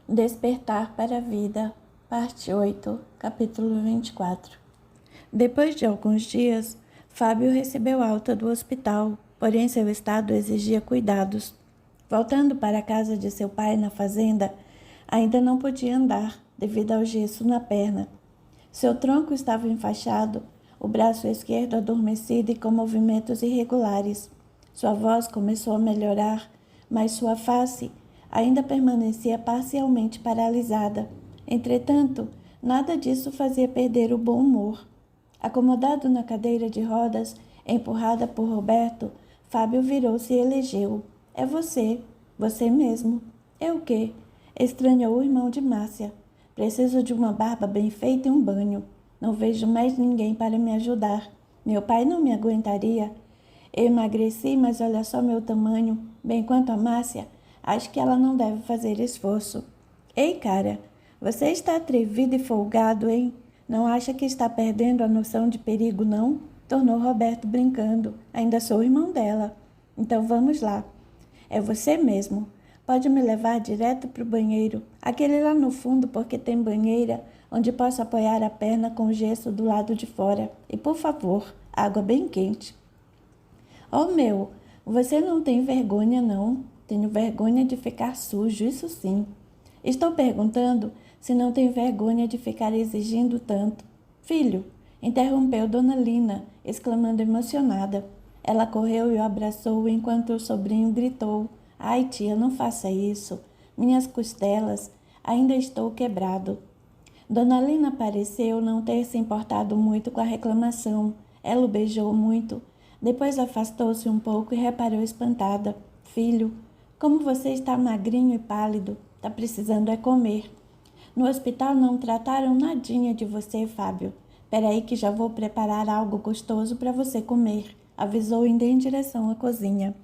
Despertar para a Vida, Parte 8, Capítulo 24. Depois de alguns dias, Fábio recebeu alta do hospital, porém seu estado exigia cuidados. Voltando para a casa de seu pai na fazenda, ainda não podia andar devido ao gesso na perna. Seu tronco estava enfaixado, o braço esquerdo adormecido e com movimentos irregulares. Sua voz começou a melhorar, mas sua face ainda permanecia parcialmente paralisada. Entretanto, nada disso fazia perder o bom humor. Acomodado na cadeira de rodas, empurrada por Roberto, Fábio virou-se e elegeu. É você, você mesmo. É o quê? Estranhou o irmão de Márcia. Preciso de uma barba bem feita e um banho. Não vejo mais ninguém para me ajudar. Meu pai não me aguentaria. Eu emagreci, mas olha só meu tamanho. Bem quanto a Márcia, acho que ela não deve fazer esforço. Ei, cara, você está atrevido e folgado, hein? Não acha que está perdendo a noção de perigo, não? Tornou Roberto brincando. Ainda sou irmão dela. Então vamos lá. É você mesmo. Pode me levar direto para o banheiro. Aquele lá no fundo, porque tem banheira, onde posso apoiar a perna com gesso do lado de fora. E, por favor, água bem quente. Oh, meu, você não tem vergonha, não? Tenho vergonha de ficar sujo, isso sim. Estou perguntando se não tem vergonha de ficar exigindo tanto. Filho, interrompeu Dona Lina, exclamando emocionada. Ela correu e o abraçou enquanto o sobrinho gritou. Ai, tia, não faça isso. Minhas costelas, ainda estou quebrado. Dona Lina pareceu não ter se importado muito com a reclamação. Ela o beijou muito. Depois afastou-se um pouco e reparou espantada. Filho, como você está magrinho e pálido. Tá precisando é comer. No hospital não trataram nadinha de você, Fábio. Peraí que já vou preparar algo gostoso para você comer. Avisou indo em direção à cozinha.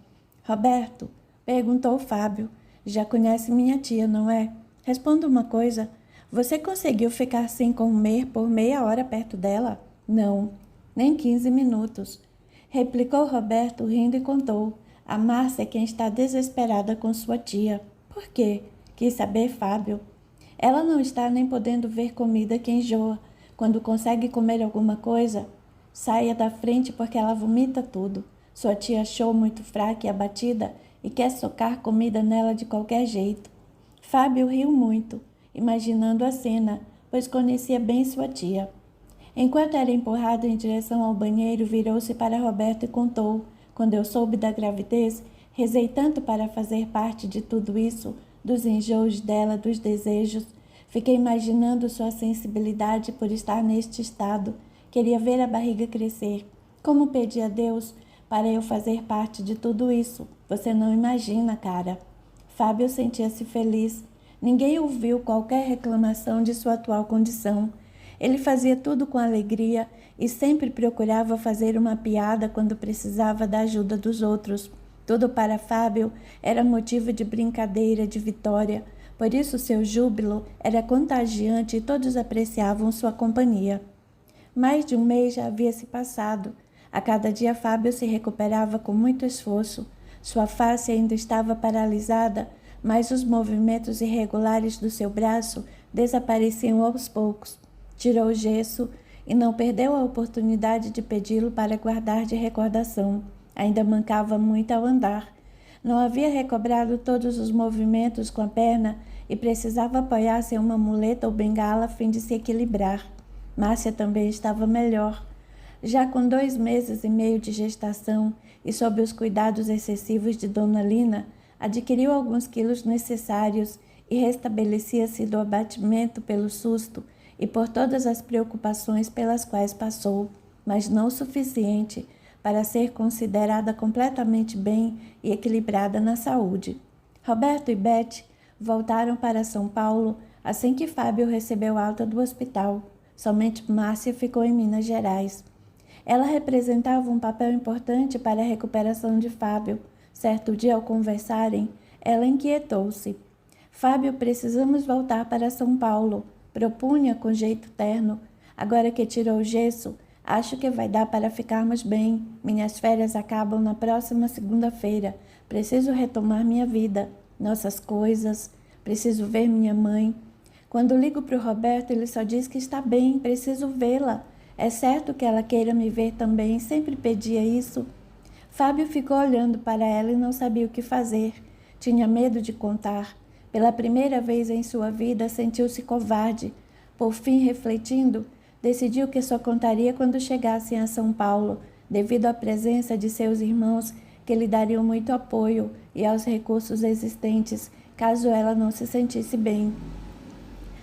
Roberto, perguntou Fábio. Já conhece minha tia, não é? Responda uma coisa. Você conseguiu ficar sem comer por meia hora perto dela? Não, nem 15 minutos. Replicou Roberto, rindo e contou. A Márcia é quem está desesperada com sua tia. Por quê? Quis saber Fábio. Ela não está nem podendo ver comida que enjoa. Quando consegue comer alguma coisa, saia da frente porque ela vomita tudo. Sua tia achou muito fraca e abatida e quer socar comida nela de qualquer jeito. Fábio riu muito, imaginando a cena, pois conhecia bem sua tia. Enquanto era empurrado em direção ao banheiro, virou-se para Roberto e contou. Quando eu soube da gravidez, rezei tanto para fazer parte de tudo isso, dos enjoos dela, dos desejos. Fiquei imaginando sua sensibilidade por estar neste estado. Queria ver a barriga crescer. Como pedi a Deus para eu fazer parte de tudo isso? Você não imagina, cara. Fábio sentia-se feliz. Ninguém ouviu qualquer reclamação de sua atual condição. Ele fazia tudo com alegria e sempre procurava fazer uma piada quando precisava da ajuda dos outros. Tudo para Fábio era motivo de brincadeira, de vitória. Por isso seu júbilo era contagiante e todos apreciavam sua companhia. Mais de um mês já havia se passado. A cada dia Fábio se recuperava com muito esforço. Sua face ainda estava paralisada, mas os movimentos irregulares do seu braço desapareciam aos poucos. Tirou o gesso e não perdeu a oportunidade de pedi-lo para guardar de recordação. Ainda mancava muito ao andar. Não havia recobrado todos os movimentos com a perna e precisava apoiar-se em uma muleta ou bengala a fim de se equilibrar. Márcia também estava melhor. Já com 2 meses e meio de gestação e sob os cuidados excessivos de Dona Lina, adquiriu alguns quilos necessários e restabelecia-se do abatimento pelo susto e por todas as preocupações pelas quais passou, mas não o suficiente para ser considerada completamente bem e equilibrada na saúde. Roberto e Beth voltaram para São Paulo assim que Fábio recebeu alta do hospital. Somente Márcia ficou em Minas Gerais. Ela representava um papel importante para a recuperação de Fábio. Certo dia, ao conversarem, ela inquietou-se. Fábio, precisamos voltar para São Paulo, propunha com jeito terno. Agora que tirou o gesso, acho que vai dar para ficarmos bem. Minhas férias acabam na próxima segunda-feira. Preciso retomar minha vida, nossas coisas. Preciso ver minha mãe. Quando ligo para o Roberto, ele só diz que está bem, preciso vê-la. É certo que ela queira me ver também, sempre pedia isso. Fábio ficou olhando para ela e não sabia o que fazer. Tinha medo de contar. Pela primeira vez em sua vida, sentiu-se covarde. Por fim, refletindo, decidiu que só contaria quando chegassem a São Paulo, devido à presença de seus irmãos, que lhe dariam muito apoio, e aos recursos existentes, caso ela não se sentisse bem.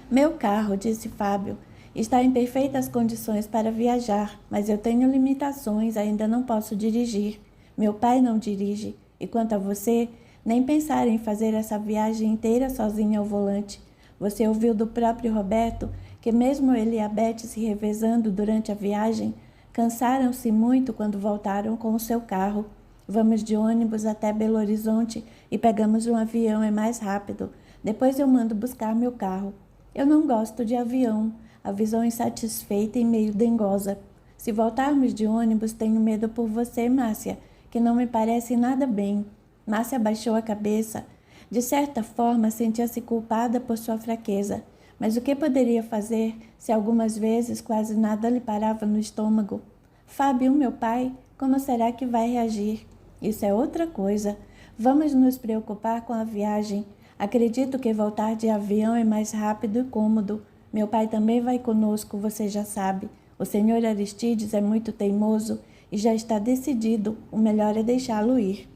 Meu carro, disse Fábio, está em perfeitas condições para viajar, mas eu tenho limitações, ainda não posso dirigir. Meu pai não dirige, e quanto a você, nem pensar em fazer essa viagem inteira sozinha ao volante. Você ouviu do próprio Roberto que mesmo ele e a Beth se revezando durante a viagem, cansaram-se muito quando voltaram com o seu carro. Vamos de ônibus até Belo Horizonte e pegamos um avião, é mais rápido. Depois eu mando buscar meu carro. Eu não gosto de avião, avisou insatisfeita e meio dengosa. Se voltarmos de ônibus, tenho medo por você, Márcia, que não me parece nada bem. Márcia baixou a cabeça. De certa forma, sentia-se culpada por sua fraqueza. Mas o que poderia fazer se algumas vezes quase nada lhe parava no estômago? Fábio, meu pai, como será que vai reagir? Isso é outra coisa. Vamos nos preocupar com a viagem. Acredito que voltar de avião é mais rápido e cômodo. Meu pai também vai conosco, você já sabe. O senhor Aristides é muito teimoso e já está decidido. O melhor é deixá-lo ir.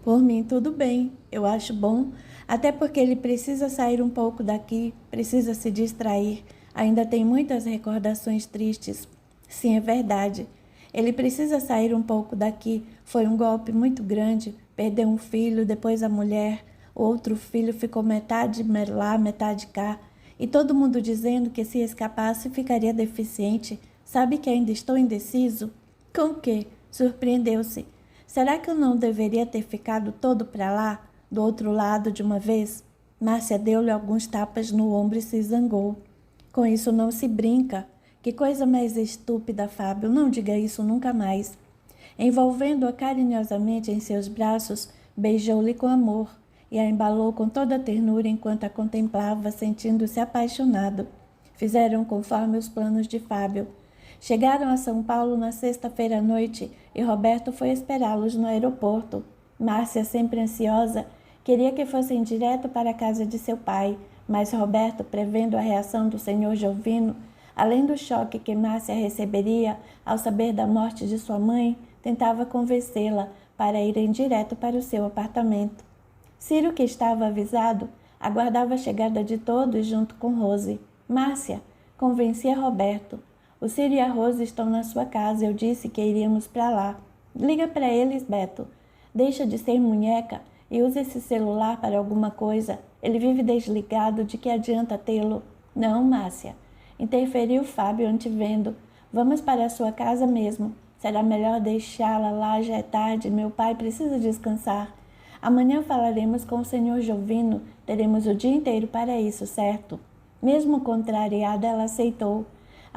Por mim, tudo bem. Eu acho bom. Até porque ele precisa sair um pouco daqui, precisa se distrair. Ainda tem muitas recordações tristes. Sim, é verdade. Ele precisa sair um pouco daqui. Foi um golpe muito grande. Perdeu um filho, depois a mulher. O outro filho ficou metade lá, metade cá. E todo mundo dizendo que se escapasse ficaria deficiente. Sabe que ainda estou indeciso? Com o quê? Surpreendeu-se. Será que eu não deveria ter ficado todo para lá, do outro lado de uma vez? Márcia deu-lhe alguns tapas no ombro e se zangou. Com isso não se brinca. Que coisa mais estúpida, Fábio. Não diga isso nunca mais. Envolvendo-a carinhosamente em seus braços, beijou-lhe com amor e a embalou com toda a ternura enquanto a contemplava, sentindo-se apaixonado. Fizeram conforme os planos de Fábio. Chegaram a São Paulo na sexta-feira à noite e Roberto foi esperá-los no aeroporto. Márcia, sempre ansiosa, queria que fossem direto para a casa de seu pai, mas Roberto, prevendo a reação do senhor Jovino, além do choque que Márcia receberia ao saber da morte de sua mãe, tentava convencê-la para irem direto para o seu apartamento. Ciro, que estava avisado, aguardava a chegada de todos junto com Rose. Márcia convencia Roberto. O Ciro e a Rose estão na sua casa. Eu disse que iríamos para lá. Liga para eles, Beto. Deixa de ser munheca e usa esse celular para alguma coisa. Ele vive desligado, de que adianta tê-lo? Não, Márcia. Interferiu Fábio antevendo. Vamos para a sua casa mesmo. Será melhor deixá-la lá, já é tarde. Meu pai precisa descansar. Amanhã falaremos com o senhor Jovino. Teremos o dia inteiro para isso, certo? Mesmo contrariada, ela aceitou.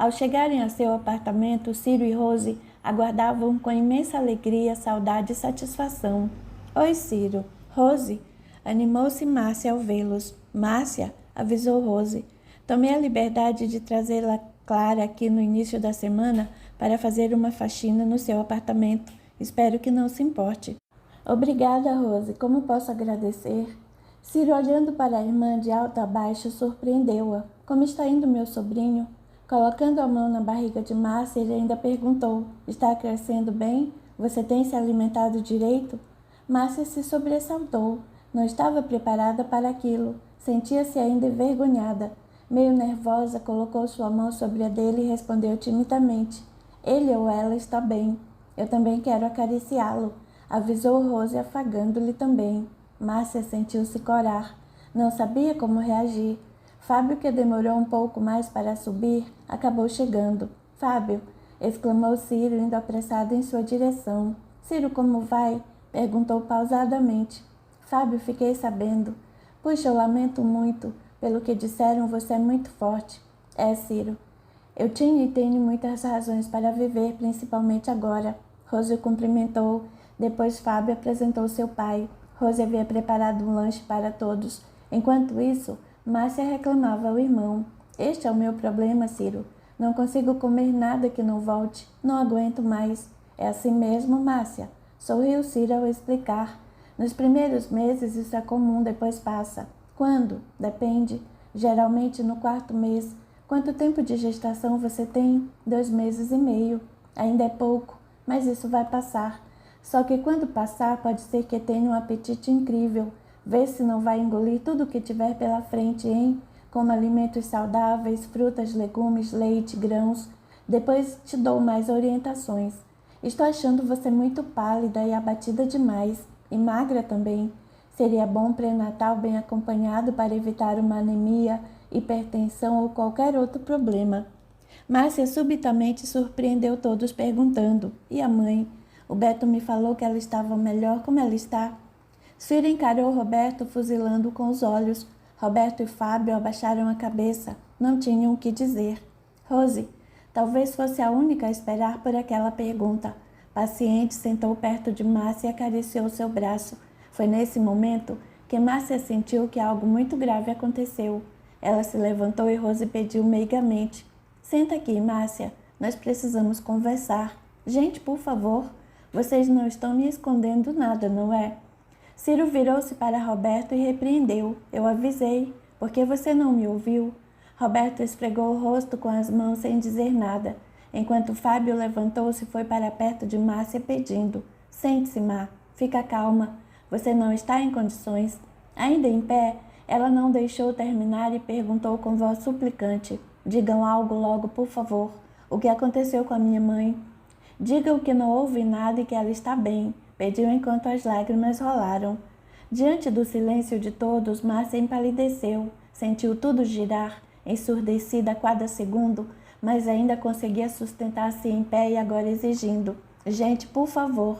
Ao chegarem a seu apartamento, Ciro e Rose aguardavam com imensa alegria, saudade e satisfação. Oi, Ciro. Rose? Animou-se Márcia ao vê-los. Márcia? Avisou Rose. Tomei a liberdade de trazê-la Clara aqui no início da semana para fazer uma faxina no seu apartamento. Espero que não se importe. Obrigada, Rose. Como posso agradecer? Ciro, olhando para a irmã de alto a baixo, surpreendeu-a. Como está indo meu sobrinho? Colocando a mão na barriga de Márcia, ele ainda perguntou: está crescendo bem? Você tem se alimentado direito? Márcia se sobressaltou. Não estava preparada para aquilo. Sentia-se ainda envergonhada. Meio nervosa, colocou sua mão sobre a dele e respondeu timidamente: ele ou ela está bem. Eu também quero acariciá-lo, avisou Rose, afagando-lhe também. Márcia sentiu-se corar. Não sabia como reagir. Fábio, que demorou um pouco mais para subir, acabou chegando. Fábio, exclamou Ciro, indo apressado em sua direção. Ciro, como vai? Perguntou pausadamente. Fábio, fiquei sabendo. Puxa, eu lamento muito. Pelo que disseram, você é muito forte. É, Ciro. Eu tinha e tenho muitas razões para viver, principalmente agora. Rose o cumprimentou. Depois Fábio apresentou seu pai. Rose havia preparado um lanche para todos. Enquanto isso, Márcia reclamava ao irmão. Este é o meu problema, Ciro. Não consigo comer nada que não volte. Não aguento mais. É assim mesmo, Márcia? Sorriu Ciro ao explicar. Nos primeiros meses isso é comum, depois passa. Quando? Depende. Geralmente no 4º mês. Quanto tempo de gestação você tem? 2 meses e meio. Ainda é pouco, mas isso vai passar. Só que quando passar, pode ser que tenha um apetite incrível. Vê se não vai engolir tudo o que tiver pela frente, hein? Como alimentos saudáveis, frutas, legumes, leite, grãos. Depois te dou mais orientações. Estou achando você muito pálida e abatida demais. E magra também. Seria bom pré-natal bem acompanhado para evitar uma anemia, hipertensão ou qualquer outro problema. Márcia subitamente surpreendeu todos perguntando: e a mãe? O Beto me falou que ela estava melhor. Como ela está? Ciro encarou Roberto fuzilando com os olhos. Roberto e Fábio abaixaram a cabeça. Não tinham o que dizer. Rose, talvez fosse a única a esperar por aquela pergunta. Paciente, sentou perto de Márcia e acariciou seu braço. Foi nesse momento que Márcia sentiu que algo muito grave aconteceu. Ela se levantou e Rose pediu meigamente: senta aqui, Márcia. Nós precisamos conversar. Gente, por favor. Vocês não estão me escondendo nada, não é? Ciro virou-se para Roberto e repreendeu. Eu avisei. Por que você não me ouviu? Roberto esfregou o rosto com as mãos sem dizer nada, enquanto Fábio levantou-se e foi para perto de Márcia pedindo: sente-se, Má. Fica calma. Você não está em condições. Ainda em pé, ela não deixou terminar e perguntou com voz suplicante: digam algo logo, por favor. O que aconteceu com a minha mãe? Digam que não houve nada e que ela está bem, pediu enquanto as lágrimas rolaram. Diante do silêncio de todos, Márcia empalideceu, sentiu tudo girar, ensurdecida a cada segundo, mas ainda conseguia sustentar-se em pé e agora exigindo: gente, por favor.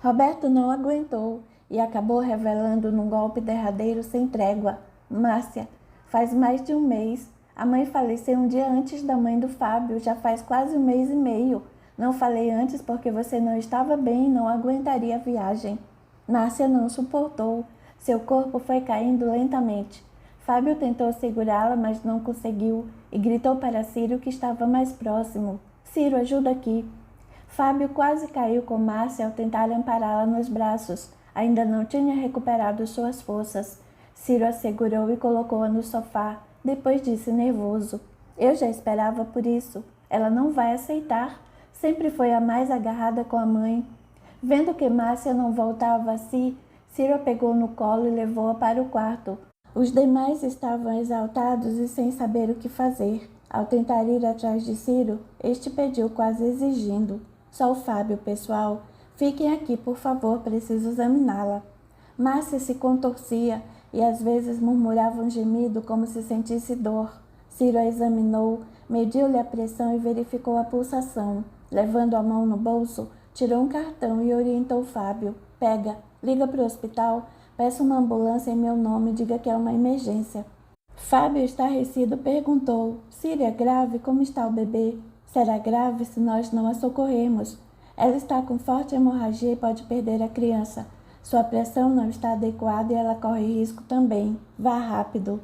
Roberto não aguentou e acabou revelando num golpe derradeiro sem trégua: Márcia, faz mais de 1 mês. A mãe faleceu um dia antes da mãe do Fábio, já faz quase 1 mês e meio. Não falei antes porque você não estava bem e não aguentaria a viagem. Márcia não suportou. Seu corpo foi caindo lentamente. Fábio tentou segurá-la, mas não conseguiu e gritou para Ciro, que estava mais próximo: Ciro, ajuda aqui. Fábio quase caiu com Márcia ao tentar ampará-la nos braços. Ainda não tinha recuperado suas forças. Ciro a segurou e colocou-a no sofá. Depois disse nervoso: eu já esperava por isso. Ela não vai aceitar. Sempre foi a mais agarrada com a mãe. Vendo que Márcia não voltava a si, Ciro a pegou no colo e levou-a para o quarto. Os demais estavam exaltados e sem saber o que fazer. Ao tentar ir atrás de Ciro, este pediu quase exigindo: só o Fábio, pessoal. Fiquem aqui, por favor, preciso examiná-la. Márcia se contorcia e às vezes murmurava um gemido como se sentisse dor. Ciro a examinou, mediu-lhe a pressão e verificou a pulsação. Levando a mão no bolso, tirou um cartão e orientou Fábio: pega, liga para o hospital, peça uma ambulância em meu nome e diga que é uma emergência. Fábio, estarrecido, perguntou: Ciro, é grave? Como está o bebê? Será grave se nós não a socorrermos. Ela está com forte hemorragia e pode perder a criança. Sua pressão não está adequada e ela corre risco também. Vá rápido.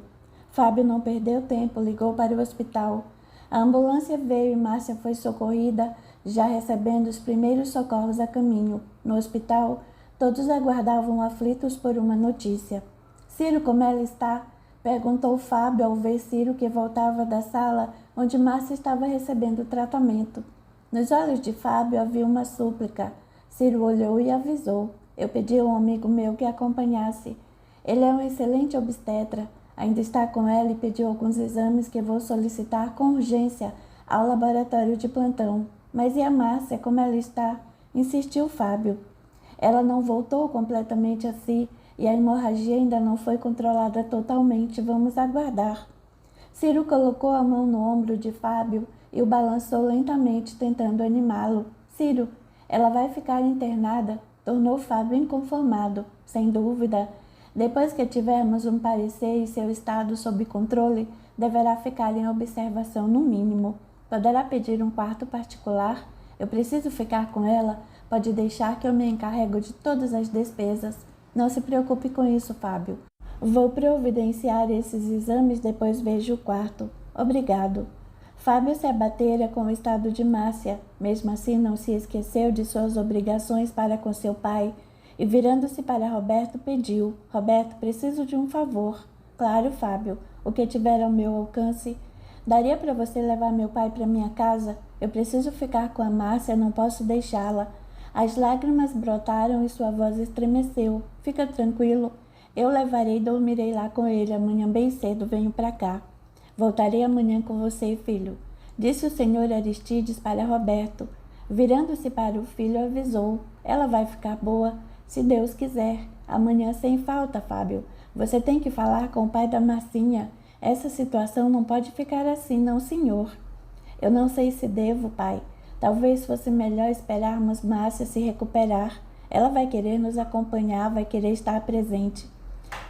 Fábio não perdeu tempo, ligou para o hospital. A ambulância veio e Márcia foi socorrida, já recebendo os primeiros socorros a caminho. No hospital, todos aguardavam aflitos por uma notícia. Ciro, como ela está? Perguntou Fábio ao ver Ciro, que voltava da sala onde Márcia estava recebendo tratamento. Nos olhos de Fábio havia uma súplica. Ciro olhou e avisou: eu pedi a um amigo meu que a acompanhasse. Ele é um excelente obstetra. Ainda está com ela e pediu alguns exames que vou solicitar com urgência ao laboratório de plantão. Mas e a Márcia, como ela está? Insistiu Fábio. Ela não voltou completamente a si e a hemorragia ainda não foi controlada totalmente. Vamos aguardar. Ciro colocou a mão no ombro de Fábio e o balançou lentamente, tentando animá-lo. Ciro, ela vai ficar internada? Tornou Fábio inconformado. Sem dúvida. Depois que tivermos um parecer e seu estado sob controle, deverá ficar em observação no mínimo. Poderá pedir um quarto particular? Eu preciso ficar com ela? Pode deixar que eu me encarrego de todas as despesas. Não se preocupe com isso, Fábio. Vou providenciar esses exames, depois vejo o quarto. Obrigado. Fábio se abatera com o estado de Márcia. Mesmo assim, não se esqueceu de suas obrigações para com seu pai e, virando-se para Roberto, pediu: Roberto, preciso de um favor. Claro, Fábio, o que tiver ao meu alcance. Daria para você levar meu pai para minha casa? Eu preciso ficar com a Márcia, não posso deixá-la. As lágrimas brotaram e sua voz estremeceu. Fica tranquilo. Eu levarei e dormirei lá com ele. Amanhã bem cedo venho para cá. Voltarei amanhã com você, filho, disse o senhor Aristides para Roberto. Virando-se para o filho, avisou: ela vai ficar boa, se Deus quiser. Amanhã sem falta, Fábio. Você tem que falar com o pai da Marcinha. Essa situação não pode ficar assim, não, senhor. Eu não sei se devo, pai. Talvez fosse melhor esperarmos Márcia se recuperar. Ela vai querer nos acompanhar, vai querer estar presente.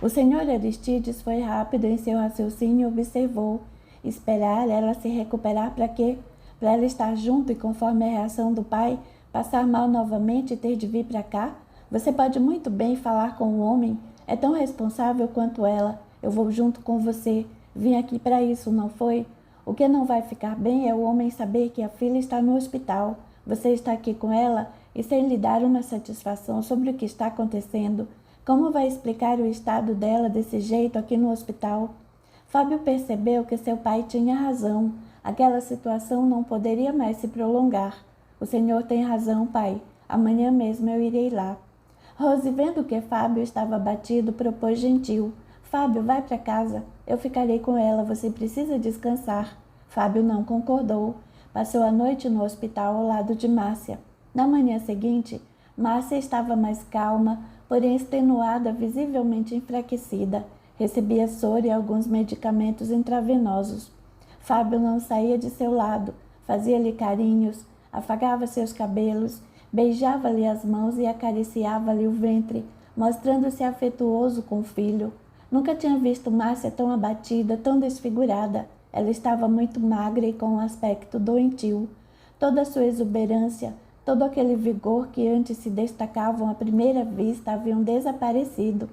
O senhor Aristides foi rápido em seu raciocínio e observou. Esperar ela se recuperar para quê? Para ela estar junto e, conforme a reação do pai, passar mal novamente e ter de vir para cá? Você pode muito bem falar com o homem. É tão responsável quanto ela. Eu vou junto com você. Vim aqui para isso, não foi? O que não vai ficar bem é o homem saber que a filha está no hospital. Você está aqui com ela e sem lhe dar uma satisfação sobre o que está acontecendo. Como vai explicar o estado dela desse jeito aqui no hospital? Fábio percebeu que seu pai tinha razão. Aquela situação não poderia mais se prolongar. O senhor tem razão, pai. Amanhã mesmo eu irei lá. Rose, vendo que Fábio estava abatido, propôs gentil: Fábio, vai para casa. Eu ficarei com ela. Você precisa descansar. Fábio não concordou. Passou a noite no hospital ao lado de Márcia. Na manhã seguinte, Márcia estava mais calma, porém extenuada, visivelmente enfraquecida. Recebia soro e alguns medicamentos intravenosos. Fábio não saía de seu lado, fazia-lhe carinhos, afagava seus cabelos, beijava-lhe as mãos e acariciava-lhe o ventre, mostrando-se afetuoso com o filho. Nunca tinha visto Márcia tão abatida, tão desfigurada. Ela estava muito magra e com um aspecto doentio. Toda a sua exuberância, todo aquele vigor que antes se destacavam à primeira vista haviam desaparecido.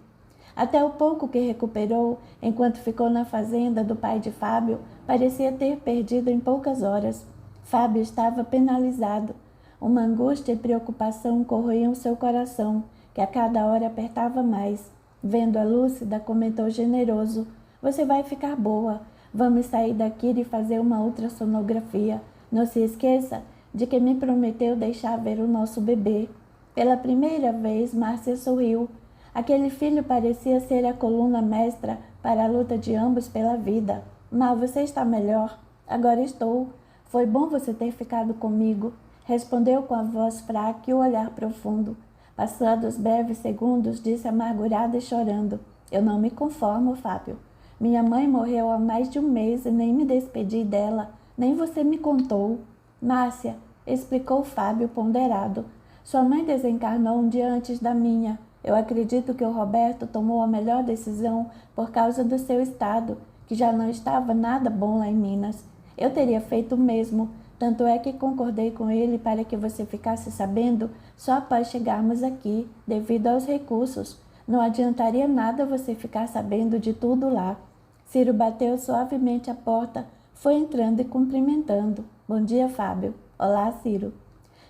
Até o pouco que recuperou, enquanto ficou na fazenda do pai de Fábio, parecia ter perdido em poucas horas. Fábio estava penalizado. Uma angústia e preocupação corroíam seu coração, que a cada hora apertava mais. Vendo-a lúcida, comentou generoso: Você vai ficar boa. Vamos sair daqui e fazer uma ultrassonografia. Não se esqueça de que me prometeu deixar ver o nosso bebê. Pela primeira vez, Márcia sorriu. Aquele filho parecia ser a coluna mestra para a luta de ambos pela vida. Mal, você está melhor? Agora estou. Foi bom você ter ficado comigo, respondeu com a voz fraca e o olhar profundo. Passados breves segundos, disse amargurada e chorando: Eu não me conformo, Fábio. Minha mãe morreu há mais de um mês e nem me despedi dela, nem você me contou. Márcia, explicou Fábio ponderado. Sua mãe desencarnou um dia antes da minha. Eu acredito que o Roberto tomou a melhor decisão por causa do seu estado, que já não estava nada bom lá em Minas. Eu teria feito o mesmo, tanto é que concordei com ele para que você ficasse sabendo só após chegarmos aqui, devido aos recursos. Não adiantaria nada você ficar sabendo de tudo lá. Ciro bateu suavemente a porta, foi entrando e cumprimentando. Bom dia, Fábio. Olá, Ciro.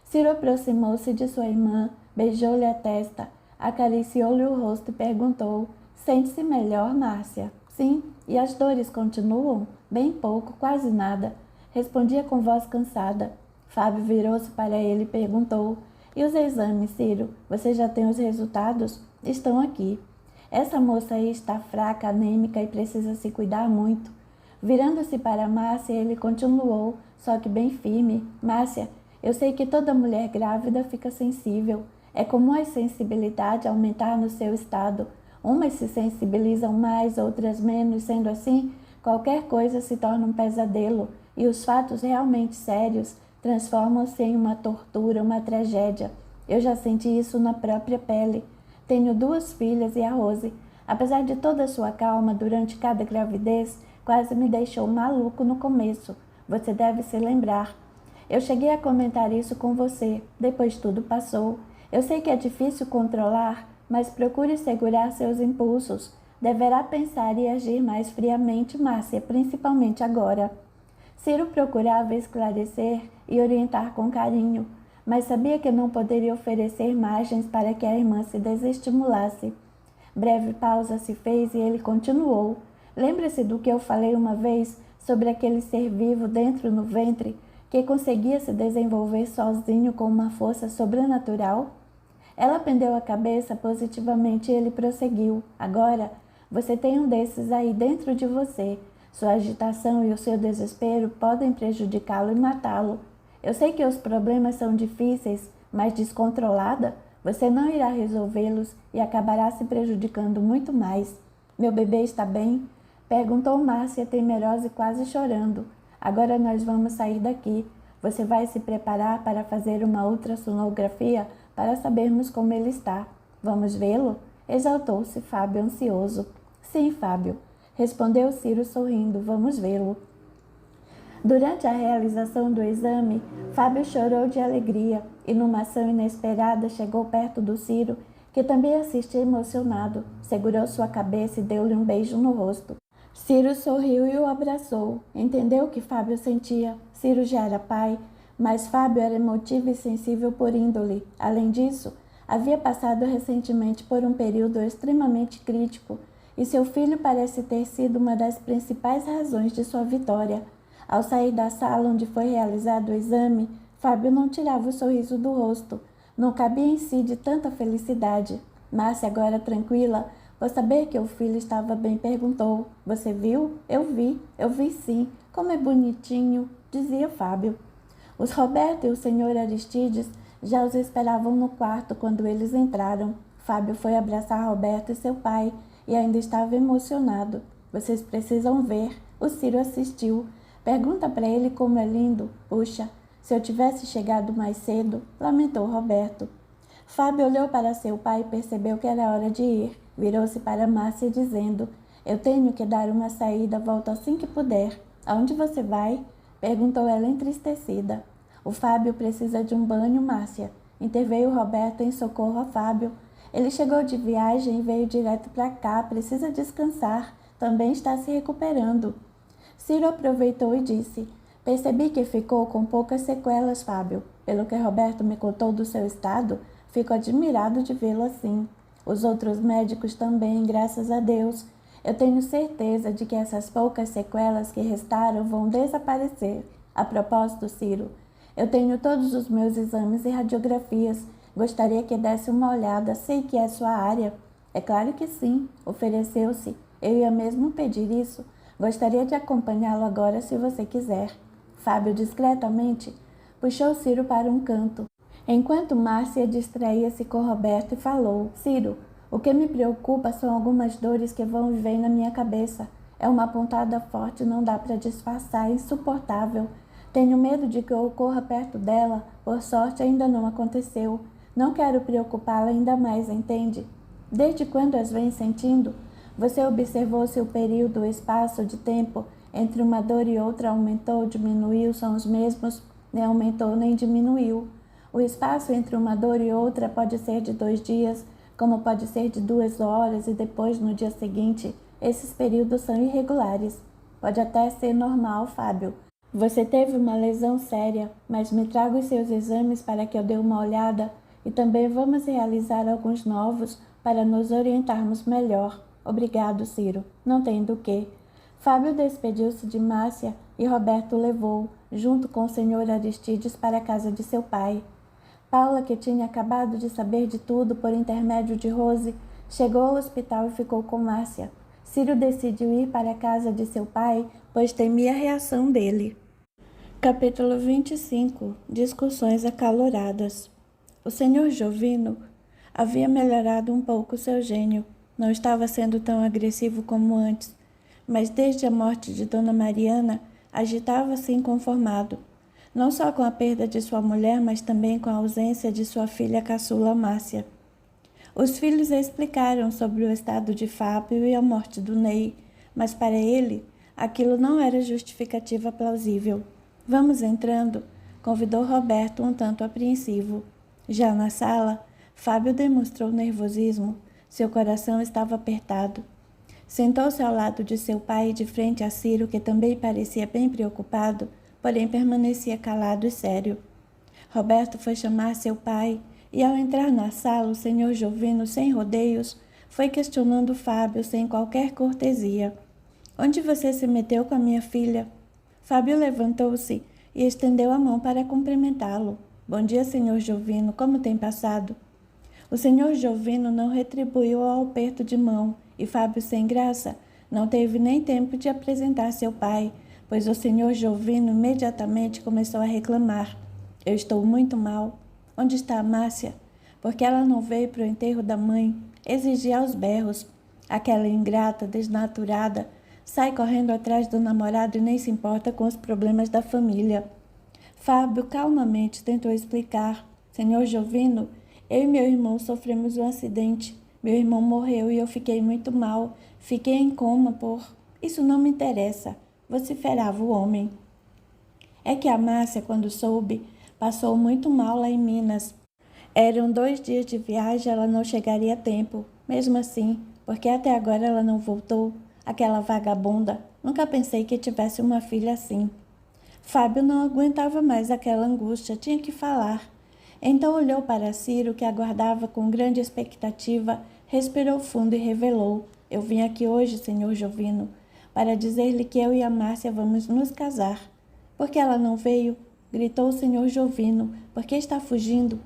Ciro aproximou-se de sua irmã, beijou-lhe a testa, acariciou-lhe o rosto e perguntou: Sente-se melhor, Márcia? Sim. E as dores continuam? Bem pouco, quase nada. Respondia com voz cansada. Fábio virou-se para ele e perguntou: E os exames, Ciro? Você já tem os resultados? Estão aqui. Essa moça aí está fraca, anêmica e precisa se cuidar muito. Virando-se para Márcia, ele continuou, só que bem firme: Márcia, eu sei que toda mulher grávida fica sensível. É comum a sensibilidade aumentar no seu estado. Umas se sensibilizam mais, outras menos. Sendo assim, qualquer coisa se torna um pesadelo e os fatos realmente sérios transformam-se em uma tortura, uma tragédia. Eu já senti isso na própria pele. Tenho 2 filhas e a Rose, apesar de toda a sua calma durante cada gravidez, quase me deixou maluco no começo. Você deve se lembrar. Eu cheguei a comentar isso com você. Depois tudo passou. Eu sei que é difícil controlar, mas procure segurar seus impulsos. Deverá pensar e agir mais friamente, Márcia, principalmente agora. Ciro procurava esclarecer e orientar com carinho, mas sabia que não poderia oferecer margens para que a irmã se desestimulasse. Breve pausa se fez e ele continuou. Lembra-se do que eu falei uma vez sobre aquele ser vivo dentro no ventre que conseguia se desenvolver sozinho com uma força sobrenatural? Ela pendeu a cabeça positivamente e ele prosseguiu. Agora, você tem um desses aí dentro de você. Sua agitação e o seu desespero podem prejudicá-lo e matá-lo. Eu sei que os problemas são difíceis, mas descontrolada, você não irá resolvê-los e acabará se prejudicando muito mais. Meu bebê está bem? Perguntou Márcia, temerosa e quase chorando. Agora nós vamos sair daqui. Você vai se preparar para fazer uma ultrassonografia para sabermos como ele está. Vamos vê-lo? Exaltou-se Fábio ansioso. Sim, Fábio, respondeu Ciro sorrindo. Vamos vê-lo. Durante a realização do exame, Fábio chorou de alegria e, numa ação inesperada, chegou perto do Ciro, que também assistia emocionado, segurou sua cabeça e deu-lhe um beijo no rosto. Ciro sorriu e o abraçou. Entendeu o que Fábio sentia. Ciro já era pai, mas Fábio era emotivo e sensível por índole. Além disso, havia passado recentemente por um período extremamente crítico e seu filho parece ter sido uma das principais razões de sua vitória. Ao sair da sala onde foi realizado o exame, Fábio não tirava o sorriso do rosto. Não cabia em si de tanta felicidade. Márcia, agora tranquila, por saber que o filho estava bem, perguntou. Você viu? Eu vi sim. Como é bonitinho, dizia Fábio. Os Roberto e o senhor Aristides já os esperavam no quarto quando eles entraram. Fábio foi abraçar Roberto e seu pai e ainda estava emocionado. Vocês precisam ver. O Ciro assistiu. Pergunta para ele como é lindo. Puxa, se eu tivesse chegado mais cedo, lamentou Roberto. Fábio olhou para seu pai e percebeu que era hora de ir. Virou-se para Márcia dizendo, eu tenho que dar uma saída, volto assim que puder. Aonde você vai? Perguntou ela entristecida. O Fábio precisa de um banho, Márcia. Interveio Roberto em socorro a Fábio. Ele chegou de viagem e veio direto para cá, precisa descansar. Também está se recuperando. Ciro aproveitou e disse, percebi que ficou com poucas sequelas, Fábio. Pelo que Roberto me contou do seu estado, fico admirado de vê-lo assim. Os outros médicos também, graças a Deus. Eu tenho certeza de que essas poucas sequelas que restaram vão desaparecer. A propósito, Ciro, eu tenho todos os meus exames e radiografias. Gostaria que desse uma olhada, sei que é sua área. É claro que sim, ofereceu-se. Eu ia mesmo pedir isso. Gostaria de acompanhá-lo agora se você quiser. Fábio discretamente puxou Ciro para um canto, enquanto Márcia distraía-se com Roberto e falou, Ciro, o que me preocupa são algumas dores que vão e vêm na minha cabeça. É uma pontada forte, não dá para disfarçar, insuportável. Tenho medo de que eu ocorra perto dela, por sorte ainda não aconteceu. Não quero preocupá-la ainda mais, entende? Desde quando as vem sentindo? Você observou se o período, o espaço de tempo entre uma dor e outra aumentou ou diminuiu, são os mesmos, nem aumentou nem diminuiu. O espaço entre uma dor e outra pode ser de 2 dias, como pode ser de 2 horas e depois no dia seguinte. Esses períodos são irregulares. Pode até ser normal, Fábio. Você teve uma lesão séria, mas me traga os seus exames para que eu dê uma olhada e também vamos realizar alguns novos para nos orientarmos melhor. Obrigado, Ciro. Não tem do quê. Fábio despediu-se de Márcia e Roberto levou, junto com o senhor Aristides, para a casa de seu pai. Paula, que tinha acabado de saber de tudo por intermédio de Rose, chegou ao hospital e ficou com Márcia. Ciro decidiu ir para a casa de seu pai, pois temia a reação dele. Capítulo 25. Discussões acaloradas. O senhor Jovino havia melhorado um pouco seu gênio. Não estava sendo tão agressivo como antes, mas desde a morte de Dona Mariana, agitava-se inconformado, não só com a perda de sua mulher, mas também com a ausência de sua filha caçula Márcia. Os filhos explicaram sobre o estado de Fábio e a morte do Ney, mas para ele, aquilo não era justificativa plausível. Vamos entrando, convidou Roberto um tanto apreensivo. Já na sala, Fábio demonstrou nervosismo. Seu coração estava apertado. Sentou-se ao lado de seu pai, de frente a Ciro, que também parecia bem preocupado, porém permanecia calado e sério. Roberto foi chamar seu pai e, ao entrar na sala, o senhor Jovino, sem rodeios, foi questionando Fábio sem qualquer cortesia. Onde você se meteu com a minha filha? Fábio levantou-se e estendeu a mão para cumprimentá-lo. Bom dia, senhor Jovino, como tem passado? O senhor Jovino não retribuiu ao aperto de mão e Fábio, sem graça, não teve nem tempo de apresentar seu pai, pois o senhor Jovino imediatamente começou a reclamar. Eu estou muito mal. Onde está a Márcia? Porque ela não veio para o enterro da mãe? Exigia aos berros. Aquela ingrata, desnaturada, sai correndo atrás do namorado e nem se importa com os problemas da família. Fábio calmamente tentou explicar. Senhor Jovino, eu e meu irmão sofremos um acidente. Meu irmão morreu e eu fiquei muito mal. Fiquei em coma por... Isso não me interessa, vociferava o homem. É que a Márcia, quando soube, passou muito mal lá em Minas. Eram 2 dias de viagem, ela não chegaria a tempo. Mesmo assim, porque até agora ela não voltou, aquela vagabunda. Nunca pensei que tivesse uma filha assim. Fábio não aguentava mais aquela angústia, tinha que falar. Então olhou para Ciro, que aguardava com grande expectativa, respirou fundo e revelou. Eu vim aqui hoje, senhor Jovino, para dizer-lhe que eu e a Márcia vamos nos casar. Por que ela não veio? Gritou o senhor Jovino. Por que está fugindo?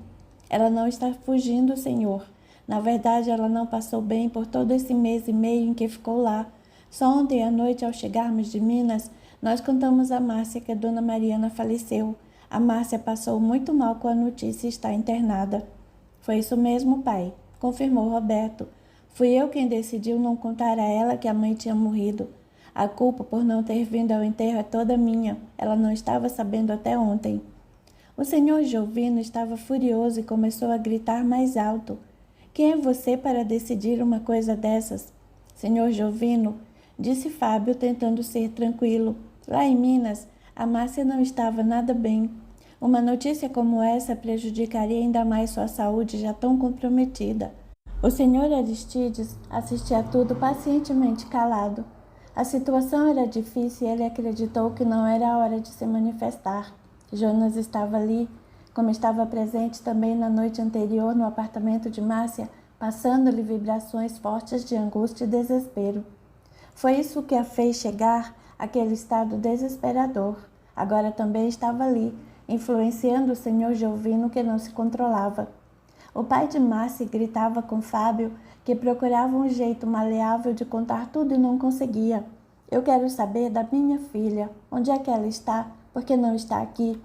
Ela não está fugindo, senhor. Na verdade, ela não passou bem por todo esse mês e meio em que ficou lá. Só ontem à noite, ao chegarmos de Minas, nós contamos a Márcia que a dona Mariana faleceu. A Márcia passou muito mal com a notícia e está internada. Foi isso mesmo, pai, confirmou Roberto. Fui eu quem decidiu não contar a ela que a mãe tinha morrido. A culpa por não ter vindo ao enterro é toda minha. Ela não estava sabendo até ontem. O senhor Jovino estava furioso e começou a gritar mais alto. Quem é você para decidir uma coisa dessas? Senhor Jovino, disse Fábio tentando ser tranquilo. Lá em Minas, a Márcia não estava nada bem. Uma notícia como essa prejudicaria ainda mais sua saúde já tão comprometida. O senhor Aristides assistia a tudo pacientemente calado. A situação era difícil e ele acreditou que não era a hora de se manifestar. Jonas estava ali, como estava presente também na noite anterior no apartamento de Márcia, passando-lhe vibrações fortes de angústia e desespero. Foi isso que a fez chegar àquele estado desesperador. Agora também estava ali, influenciando o senhor Jovino, que não se controlava. O pai de Márcia gritava com Fábio, que procurava um jeito maleável de contar tudo e não conseguia. Eu quero saber da minha filha. Onde é que ela está? Por que não está aqui?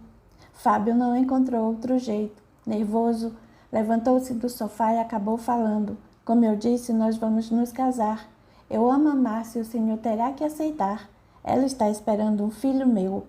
Fábio não encontrou outro jeito. Nervoso, levantou-se do sofá e acabou falando. Como eu disse, nós vamos nos casar. Eu amo a Márcia e o senhor terá que aceitar. Ela está esperando um filho meu.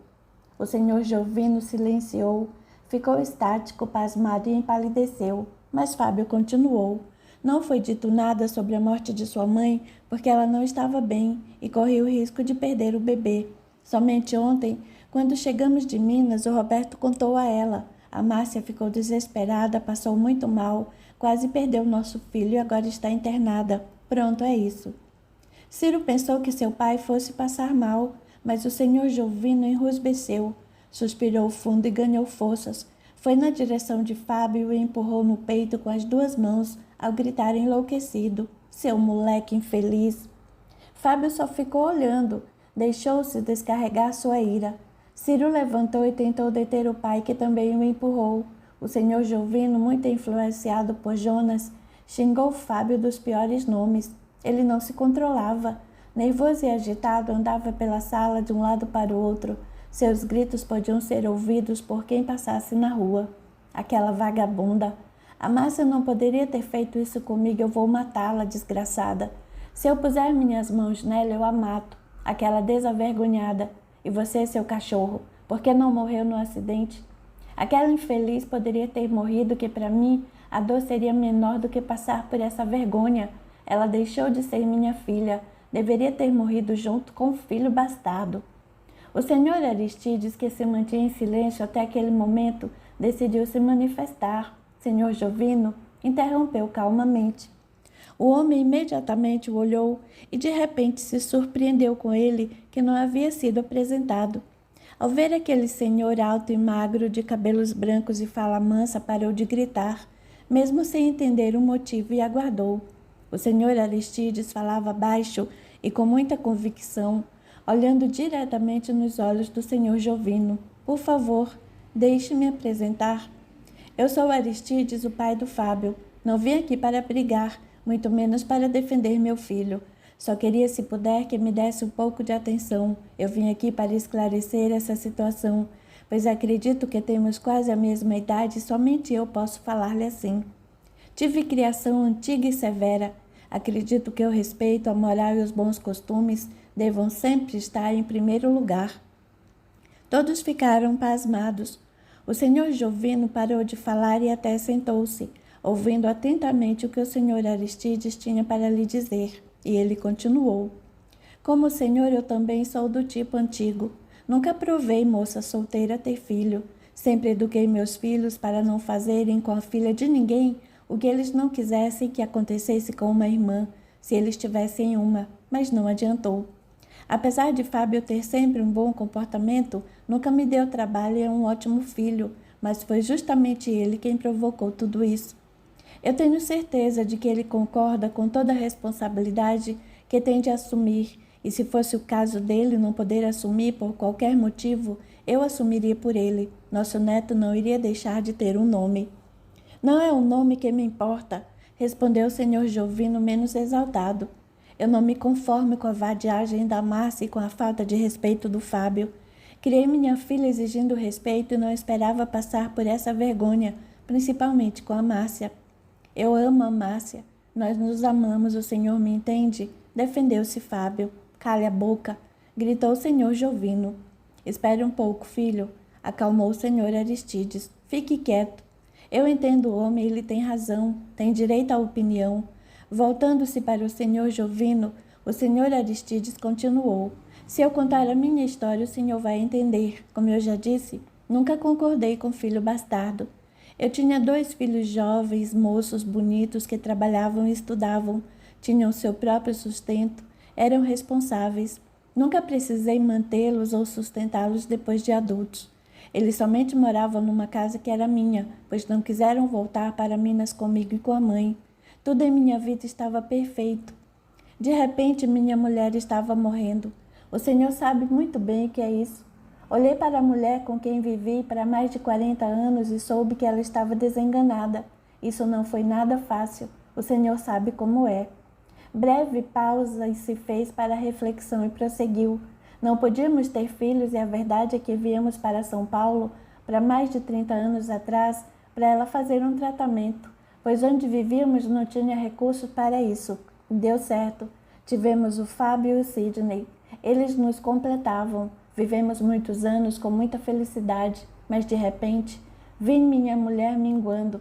O senhor Jovino silenciou, ficou estático, pasmado e empalideceu. Mas Fábio continuou. Não foi dito nada sobre a morte de sua mãe, porque ela não estava bem e corria o risco de perder o bebê. Somente ontem, quando chegamos de Minas, o Roberto contou a ela. A Márcia ficou desesperada, passou muito mal, quase perdeu nosso filho e agora está internada. Pronto, é isso. Ciro pensou que seu pai fosse passar mal, mas o senhor Jovino enrusbeceu, suspirou fundo e ganhou forças. Foi na direção de Fábio e o empurrou no peito com as 2 mãos, ao gritar enlouquecido. Seu moleque infeliz! Fábio só ficou olhando, deixou-se descarregar sua ira. Ciro levantou e tentou deter o pai, que também o empurrou. O senhor Jovino, muito influenciado por Jonas, xingou Fábio dos piores nomes. Ele não se controlava. Nervoso e agitado, andava pela sala de um lado para o outro. Seus gritos podiam ser ouvidos por quem passasse na rua. Aquela vagabunda! A Márcia não poderia ter feito isso comigo, eu vou matá-la, desgraçada. Se eu puser minhas mãos nela, eu a mato. Aquela desavergonhada. E você, seu cachorro, por que não morreu no acidente? Aquela infeliz poderia ter morrido, que para mim a dor seria menor do que passar por essa vergonha. Ela deixou de ser minha filha. Deveria ter morrido junto com o filho bastardo. O senhor Aristides, que se mantinha em silêncio até aquele momento, decidiu se manifestar. Senhor Jovino interrompeu calmamente. O homem imediatamente o olhou e de repente se surpreendeu com ele, que não havia sido apresentado. Ao ver aquele senhor alto e magro, de cabelos brancos e fala mansa, parou de gritar, mesmo sem entender o motivo, e aguardou. O senhor Aristides falava baixo e com muita convicção, olhando diretamente nos olhos do senhor Jovino. Por favor, deixe-me apresentar. Eu sou Aristides, o pai do Fábio. Não vim aqui para brigar, muito menos para defender meu filho. Só queria, se puder, que me desse um pouco de atenção. Eu vim aqui para esclarecer essa situação, pois acredito que temos quase a mesma idade e somente eu posso falar-lhe assim. Tive criação antiga e severa. Acredito que o respeito, a moral e os bons costumes devam sempre estar em primeiro lugar. Todos ficaram pasmados. O senhor Jovino parou de falar e até sentou-se, ouvindo atentamente o que o senhor Aristides tinha para lhe dizer. E ele continuou. Como o senhor, eu também sou do tipo antigo. Nunca provei moça solteira ter filho. Sempre eduquei meus filhos para não fazerem com a filha de ninguém o que eles não quisessem que acontecesse com uma irmã, se eles tivessem uma, mas não adiantou. Apesar de Fábio ter sempre um bom comportamento, nunca me deu trabalho e é um ótimo filho, mas foi justamente ele quem provocou tudo isso. Eu tenho certeza de que ele concorda com toda a responsabilidade que tem de assumir, e se fosse o caso dele não poder assumir por qualquer motivo, eu assumiria por ele. Nosso neto não iria deixar de ter um nome. Não é o nome que me importa, respondeu o senhor Jovino menos exaltado. Eu não me conformo com a vadiagem da Márcia e com a falta de respeito do Fábio. Criei minha filha exigindo respeito e não esperava passar por essa vergonha, principalmente com a Márcia. Eu amo a Márcia. Nós nos amamos, o senhor me entende? Defendeu-se Fábio. Cale a boca, gritou o senhor Jovino. Espere um pouco, filho, acalmou o senhor Aristides. Fique quieto. Eu entendo o homem, ele tem razão, tem direito à opinião. Voltando-se para o senhor Jovino, o senhor Aristides continuou. Se eu contar a minha história, o senhor vai entender. Como eu já disse, nunca concordei com filho bastardo. Eu tinha 2 filhos jovens, moços, bonitos, que trabalhavam e estudavam, tinham seu próprio sustento, eram responsáveis. Nunca precisei mantê-los ou sustentá-los depois de adultos. Eles somente moravam numa casa que era minha, pois não quiseram voltar para Minas comigo e com a mãe. Tudo em minha vida estava perfeito. De repente, minha mulher estava morrendo. O senhor sabe muito bem o que é isso. Olhei para a mulher com quem vivi para mais de 40 anos e soube que ela estava desenganada. Isso não foi nada fácil. O senhor sabe como é. Breve pausa se fez para a reflexão e prosseguiu. Não podíamos ter filhos e a verdade é que viemos para São Paulo, para mais de 30 anos atrás, para ela fazer um tratamento, pois onde vivíamos não tinha recursos para isso. Deu certo. Tivemos o Fábio e o Sidney. Eles nos completavam. Vivemos muitos anos com muita felicidade, mas de repente vi minha mulher minguando.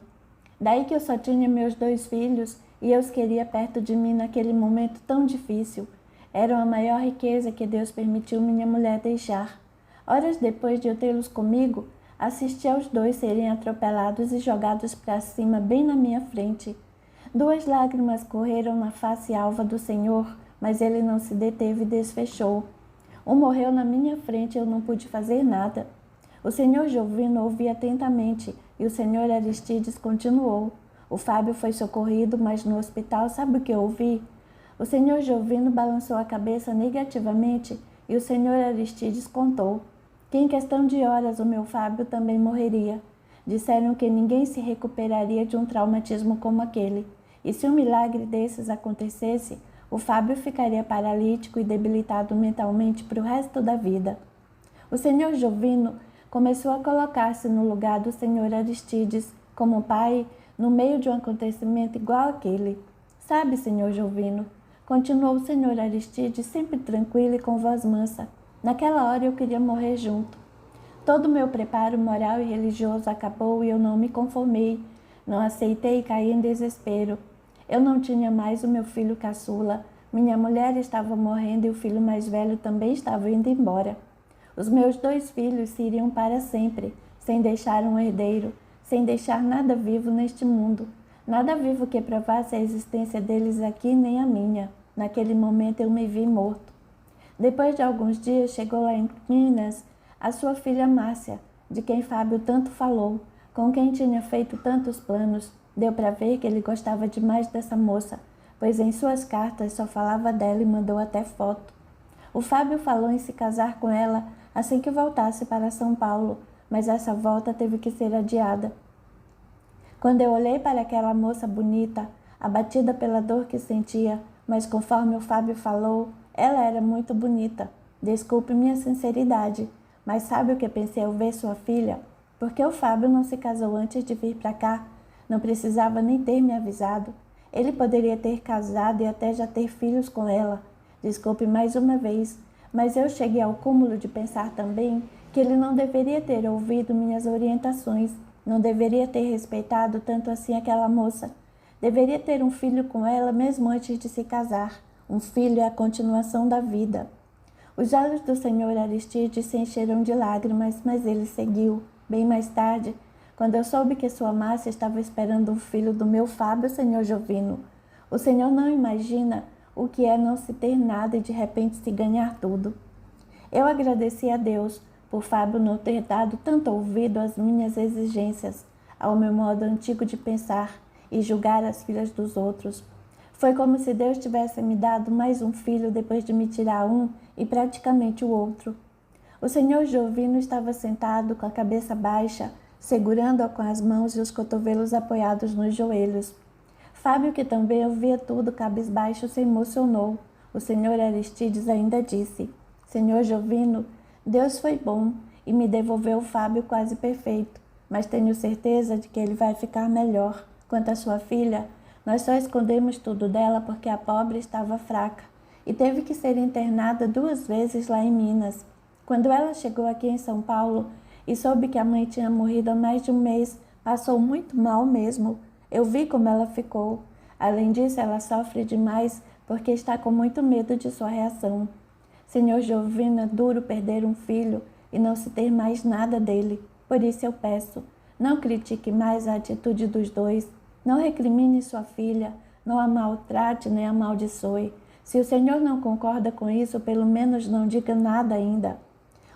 Daí que eu só tinha meus 2 filhos e eu os queria perto de mim naquele momento tão difícil. Eram a maior riqueza que Deus permitiu minha mulher deixar. Horas depois de eu tê-los comigo, assisti aos 2 serem atropelados e jogados para cima bem na minha frente. 2 lágrimas correram na face alva do Senhor, mas ele não se deteve e desfechou. Um morreu na minha frente e eu não pude fazer nada. O senhor Jovino ouvia atentamente e o senhor Aristides continuou. O Fábio foi socorrido, mas no hospital sabe o que eu ouvi? O senhor Jovino balançou a cabeça negativamente e o senhor Aristides contou que em questão de horas o meu Fábio também morreria. Disseram que ninguém se recuperaria de um traumatismo como aquele. E se um milagre desses acontecesse, o Fábio ficaria paralítico e debilitado mentalmente para o resto da vida. O senhor Jovino começou a colocar-se no lugar do senhor Aristides, como pai, no meio de um acontecimento igual àquele. Sabe, senhor Jovino, continuou o senhor Aristides, sempre tranquilo e com voz mansa. Naquela hora eu queria morrer junto. Todo o meu preparo moral e religioso acabou e eu não me conformei. Não aceitei e caí em desespero. Eu não tinha mais o meu filho caçula. Minha mulher estava morrendo e o filho mais velho também estava indo embora. Os meus 2 filhos se iriam para sempre, sem deixar um herdeiro, sem deixar nada vivo neste mundo. Nada vivo que provasse a existência deles aqui nem a minha. Naquele momento eu me vi morto. Depois de alguns dias chegou lá em Minas a sua filha Márcia, de quem Fábio tanto falou, com quem tinha feito tantos planos. Deu para ver que ele gostava demais dessa moça, pois em suas cartas só falava dela e mandou até foto. O Fábio falou em se casar com ela assim que voltasse para São Paulo, mas essa volta teve que ser adiada. Quando eu olhei para aquela moça bonita, abatida pela dor que sentia, mas conforme o Fábio falou, ela era muito bonita. Desculpe minha sinceridade, mas sabe o que pensei ao ver sua filha? Porque o Fábio não se casou antes de vir para cá? Não precisava nem ter me avisado. Ele poderia ter casado e até já ter filhos com ela. Desculpe mais uma vez, mas eu cheguei ao cúmulo de pensar também que ele não deveria ter ouvido minhas orientações, não deveria ter respeitado tanto assim aquela moça. Deveria ter um filho com ela mesmo antes de se casar. Um filho é a continuação da vida. Os olhos do senhor Aristides se encheram de lágrimas, mas ele seguiu. Bem mais tarde, quando eu soube que sua Márcia estava esperando um filho do meu Fábio, senhor Jovino. O senhor não imagina o que é não se ter nada e de repente se ganhar tudo. Eu agradeci a Deus por Fábio não ter dado tanto ouvido às minhas exigências, ao meu modo antigo de pensar e julgar as filhas dos outros. Foi como se Deus tivesse me dado mais um filho depois de me tirar um e praticamente o outro. O senhor Jovino estava sentado com a cabeça baixa, segurando-a com as mãos e os cotovelos apoiados nos joelhos. Fábio, que também ouvia tudo cabisbaixo, se emocionou. O senhor Aristides ainda disse: Senhor Jovino, Deus foi bom e me devolveu o Fábio quase perfeito, mas tenho certeza de que ele vai ficar melhor. Quanto à sua filha, nós só escondemos tudo dela porque a pobre estava fraca e teve que ser internada 2 vezes lá em Minas. Quando ela chegou aqui em São Paulo e soube que a mãe tinha morrido há mais de um mês, passou muito mal mesmo. Eu vi como ela ficou. Além disso, ela sofre demais porque está com muito medo de sua reação. Senhor Jovino, é duro perder um filho e não se ter mais nada dele. Por isso eu peço, não critique mais a atitude dos dois. Não recrimine sua filha, não a maltrate nem a amaldiçoe. Se o Senhor não concorda com isso, pelo menos não diga nada ainda.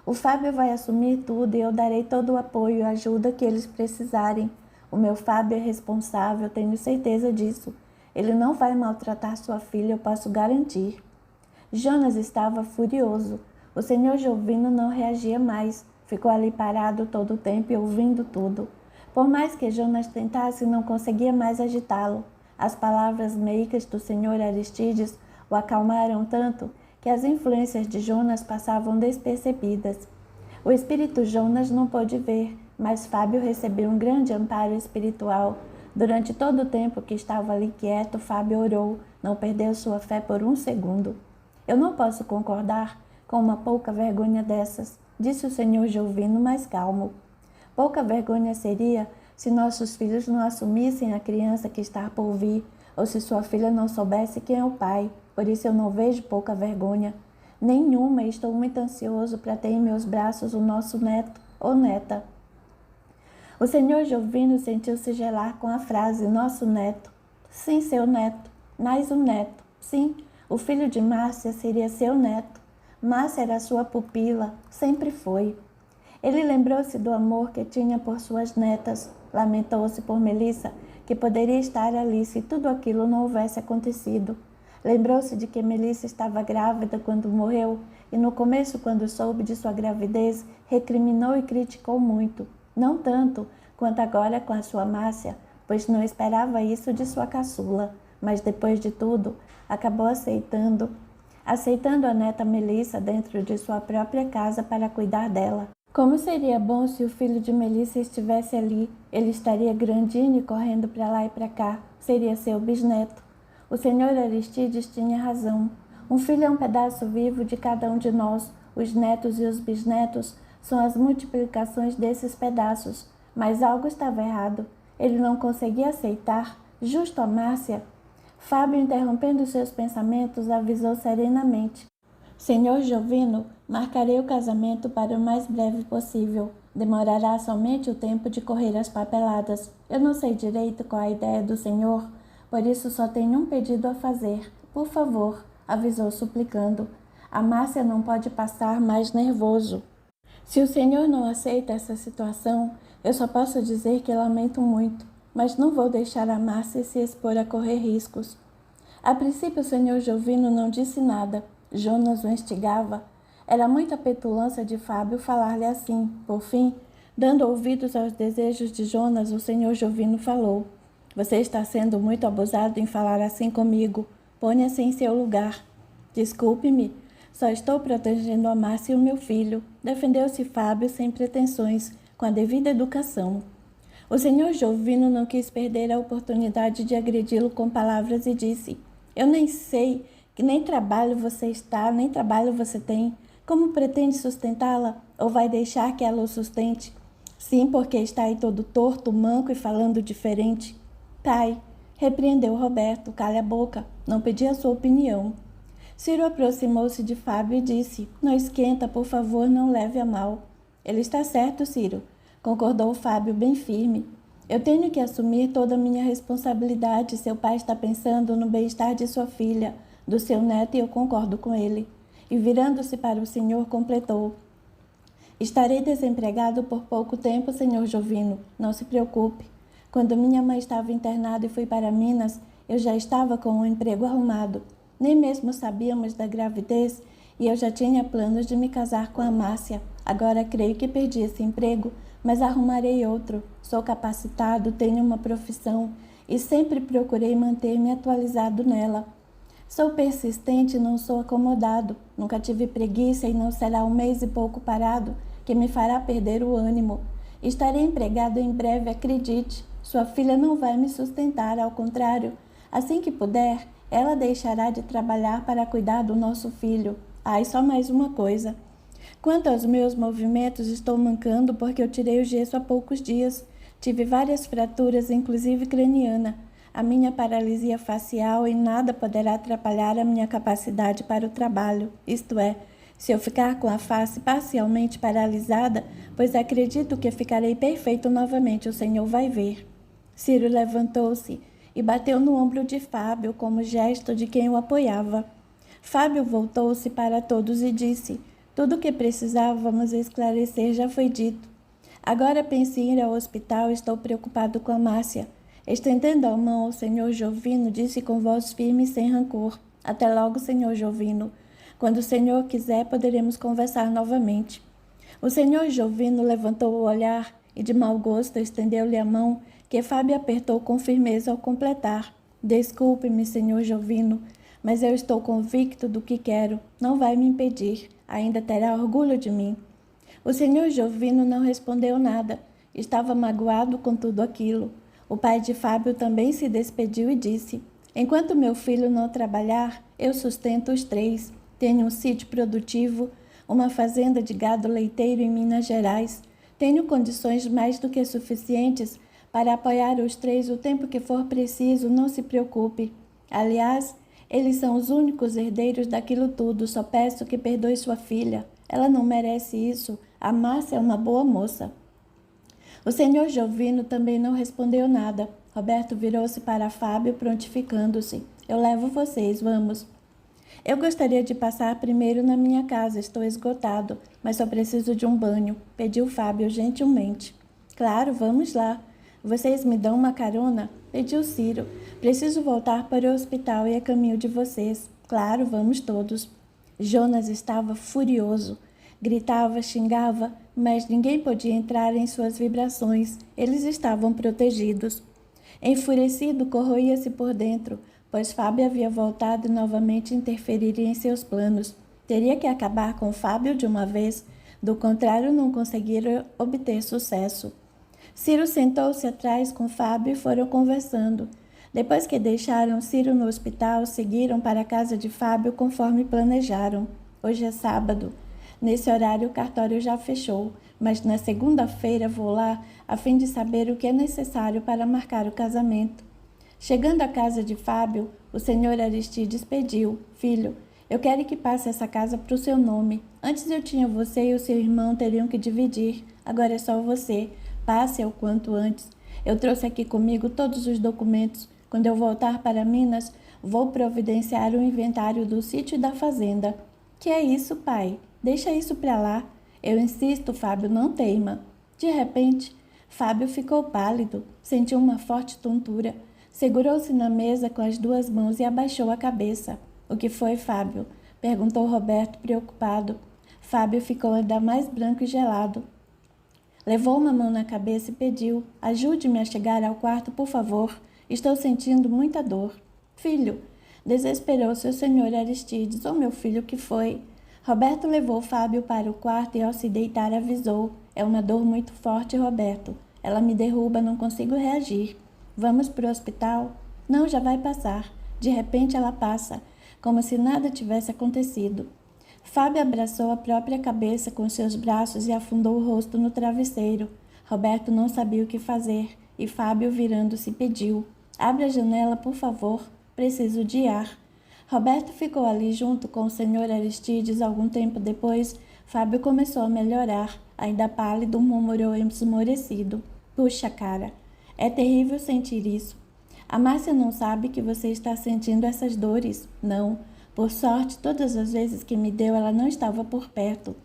O Fábio vai assumir tudo e eu darei todo o apoio e ajuda que eles precisarem. O meu Fábio é responsável, tenho certeza disso. Ele não vai maltratar sua filha, eu posso garantir. Jonas estava furioso. O senhor Jovino não reagia mais. Ficou ali parado todo o tempo e ouvindo tudo. Por mais que Jonas tentasse, não conseguia mais agitá-lo. As palavras meicas do senhor Aristides o acalmaram tanto que as influências de Jonas passavam despercebidas. O espírito Jonas não pôde ver, mas Fábio recebeu um grande amparo espiritual. Durante todo o tempo que estava ali quieto, Fábio orou, não perdeu sua fé por um segundo. Eu não posso concordar com uma pouca vergonha dessas, disse o senhor Jovino mais calmo. Pouca vergonha seria se nossos filhos não assumissem a criança que está por vir, ou se sua filha não soubesse quem é o pai. Por isso eu não vejo pouca vergonha. Nenhuma, e estou muito ansioso para ter em meus braços o nosso neto ou neta. O senhor Jovino sentiu-se gelar com a frase nosso neto. Sim, seu neto. Mais um neto. Sim, o filho de Márcia seria seu neto. Márcia era sua pupila, sempre foi. Ele lembrou-se do amor que tinha por suas netas. Lamentou-se por Melissa, que poderia estar ali se tudo aquilo não houvesse acontecido. Lembrou-se de que Melissa estava grávida quando morreu e no começo, quando soube de sua gravidez, recriminou e criticou muito. Não tanto quanto agora com a sua Márcia, pois não esperava isso de sua caçula, mas depois de tudo, acabou aceitando a neta Melissa dentro de sua própria casa para cuidar dela. Como seria bom se o filho de Melissa estivesse ali, ele estaria grandinho e correndo para lá e para cá, seria seu bisneto. O senhor Aristides tinha razão. Um filho é um pedaço vivo de cada um de nós. Os netos e os bisnetos são as multiplicações desses pedaços. Mas algo estava errado. Ele não conseguia aceitar, justo a Márcia. Fábio, interrompendo seus pensamentos, avisou serenamente. Senhor Jovino, marcarei o casamento para o mais breve possível. Demorará somente o tempo de correr as papeladas. Eu não sei direito qual a ideia do senhor, por isso só tenho um pedido a fazer. Por favor, avisou suplicando. A Márcia não pode passar mais nervoso. Se o senhor não aceita essa situação, eu só posso dizer que lamento muito, mas não vou deixar a Márcia se expor a correr riscos. A princípio o senhor Jovino não disse nada. Jonas o instigava. Era muita petulância de Fábio falar-lhe assim. Por fim, dando ouvidos aos desejos de Jonas, o senhor Jovino falou: Você está sendo muito abusado em falar assim comigo. Ponha-se em seu lugar. Desculpe-me, só estou protegendo a Márcia e o meu filho. Defendeu-se Fábio sem pretensões, com a devida educação. O senhor Jovino não quis perder a oportunidade de agredi-lo com palavras e disse: Eu nem sei que nem trabalho você está, nem trabalho você tem. Como pretende sustentá-la? Ou vai deixar que ela o sustente? Sim, porque está aí todo torto, manco e falando diferente. Pai, repreendeu Roberto, calha a boca, não pedi a sua opinião. Ciro aproximou-se de Fábio e disse: Não esquenta, por favor, não leve a mal. Ele está certo, Ciro, concordou Fábio bem firme. Eu tenho que assumir toda a minha responsabilidade. Seu pai está pensando no bem-estar de sua filha, do seu neto, e eu concordo com ele. E virando-se para o senhor, completou: Estarei desempregado por pouco tempo, senhor Jovino. Não se preocupe. Quando minha mãe estava internada e fui para Minas, eu já estava com um emprego arrumado. Nem mesmo sabíamos da gravidez e eu já tinha planos de me casar com a Márcia. Agora creio que perdi esse emprego, mas arrumarei outro. Sou capacitado, tenho uma profissão e sempre procurei manter-me atualizado nela. Sou persistente e não sou acomodado. Nunca tive preguiça e não será um mês e pouco parado que me fará perder o ânimo. Estarei empregado em breve, acredite. Sua filha não vai me sustentar, ao contrário. Assim que puder, ela deixará de trabalhar para cuidar do nosso filho. E só mais uma coisa. Quanto aos meus movimentos, estou mancando porque eu tirei o gesso há poucos dias. Tive várias fraturas, inclusive craniana. A minha paralisia facial em nada poderá atrapalhar a minha capacidade para o trabalho. Isto é, se eu ficar com a face parcialmente paralisada, pois acredito que ficarei perfeito novamente, o senhor vai ver. Ciro levantou-se e bateu no ombro de Fábio como gesto de quem o apoiava. Fábio voltou-se para todos e disse: Tudo o que precisávamos esclarecer já foi dito. Agora pense em ir ao hospital, estou preocupado com a Márcia. Estendendo a mão ao senhor Jovino, disse com voz firme e sem rancor: Até logo, senhor Jovino. Quando o senhor quiser, poderemos conversar novamente. O senhor Jovino levantou o olhar e, de mau gosto, estendeu-lhe a mão, que Fábio apertou com firmeza ao completar: Desculpe-me, senhor Jovino, mas eu estou convicto do que quero. Não vai me impedir. Ainda terá orgulho de mim. O senhor Jovino não respondeu nada. Estava magoado com tudo aquilo. O pai de Fábio também se despediu e disse: Enquanto meu filho não trabalhar, eu sustento os três. Tenho um sítio produtivo, uma fazenda de gado leiteiro em Minas Gerais. Tenho condições mais do que suficientes para apoiar os três o tempo que for preciso, não se preocupe. Aliás, eles são os únicos herdeiros daquilo tudo. Só peço que perdoe sua filha. Ela não merece isso. A Márcia é uma boa moça. O senhor Jovino também não respondeu nada. Roberto virou-se para Fábio, prontificando-se. Eu levo vocês, vamos. Eu gostaria de passar primeiro na minha casa. Estou esgotado, mas só preciso de um banho, pediu Fábio gentilmente. Claro, vamos lá. Vocês me dão uma carona? Pediu Ciro. Preciso voltar para o hospital e a caminho de vocês. Claro, vamos todos. Jonas estava furioso. Gritava, xingava, mas ninguém podia entrar em suas vibrações. Eles estavam protegidos. Enfurecido, corroía-se por dentro, pois Fábio havia voltado e novamente interferiria em seus planos. Teria que acabar com Fábio de uma vez, do contrário não conseguiria obter sucesso. Ciro sentou-se atrás com Fábio e foram conversando. Depois que deixaram Ciro no hospital, seguiram para a casa de Fábio conforme planejaram. Hoje é sábado. Nesse horário o cartório já fechou, mas na segunda-feira vou lá a fim de saber o que é necessário para marcar o casamento. Chegando à casa de Fábio, o senhor Aristides pediu: Filho, Eu quero que passe essa casa para o seu nome. Antes eu tinha você e o seu irmão teriam que dividir. Agora é só você. Passe o quanto antes. Eu trouxe aqui comigo todos os documentos. Quando eu voltar para Minas, vou providenciar o inventário do sítio e da fazenda. Que é isso, pai? Deixa isso para lá. Eu insisto, Fábio, não teima. De repente, Fábio ficou pálido, sentiu uma forte tontura. Segurou-se na mesa com as duas mãos e abaixou a cabeça. O que foi, Fábio? Perguntou Roberto, preocupado. Fábio ficou ainda mais branco e gelado. Levou uma mão na cabeça e pediu: ajude-me a chegar ao quarto, por favor. Estou sentindo muita dor. Filho, desesperou-se o senhor Aristides. Oh, meu filho, o que foi? Roberto levou Fábio para o quarto e, ao se deitar, avisou: é uma dor muito forte, Roberto. Ela me derruba, não consigo reagir. Vamos para o hospital? Não, já vai passar. De repente ela passa, como se nada tivesse acontecido. Fábio abraçou a própria cabeça com seus braços e afundou o rosto no travesseiro. Roberto não sabia o que fazer e Fábio, virando-se, pediu: abra a janela, por favor. Preciso de ar. Roberto ficou ali junto com o senhor Aristides. Algum tempo depois, Fábio começou a melhorar. Ainda pálido, murmurou esmorecido: puxa, cara, é terrível sentir isso. A Márcia não sabe que você está sentindo essas dores. Não. Por sorte, todas as vezes que me deu, ela não estava por perto.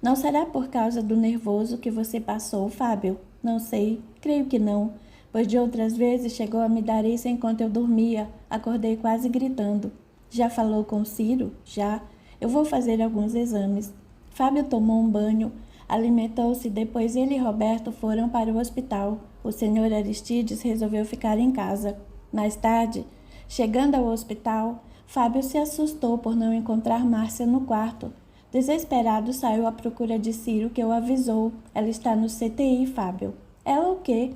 Não será por causa do nervoso que você passou, Fábio? Não sei. Creio que não, pois de outras vezes chegou a me dar isso enquanto eu dormia. Acordei quase gritando. Já falou com Ciro? Já. Eu vou fazer alguns exames. Fábio tomou um banho, alimentou-se, depois ele e Roberto foram para o hospital. O senhor Aristides resolveu ficar em casa. Mais tarde, chegando ao hospital, Fábio se assustou por não encontrar Márcia no quarto. Desesperado, saiu à procura de Ciro, que o avisou: ela está no CTI, Fábio. Ela o quê?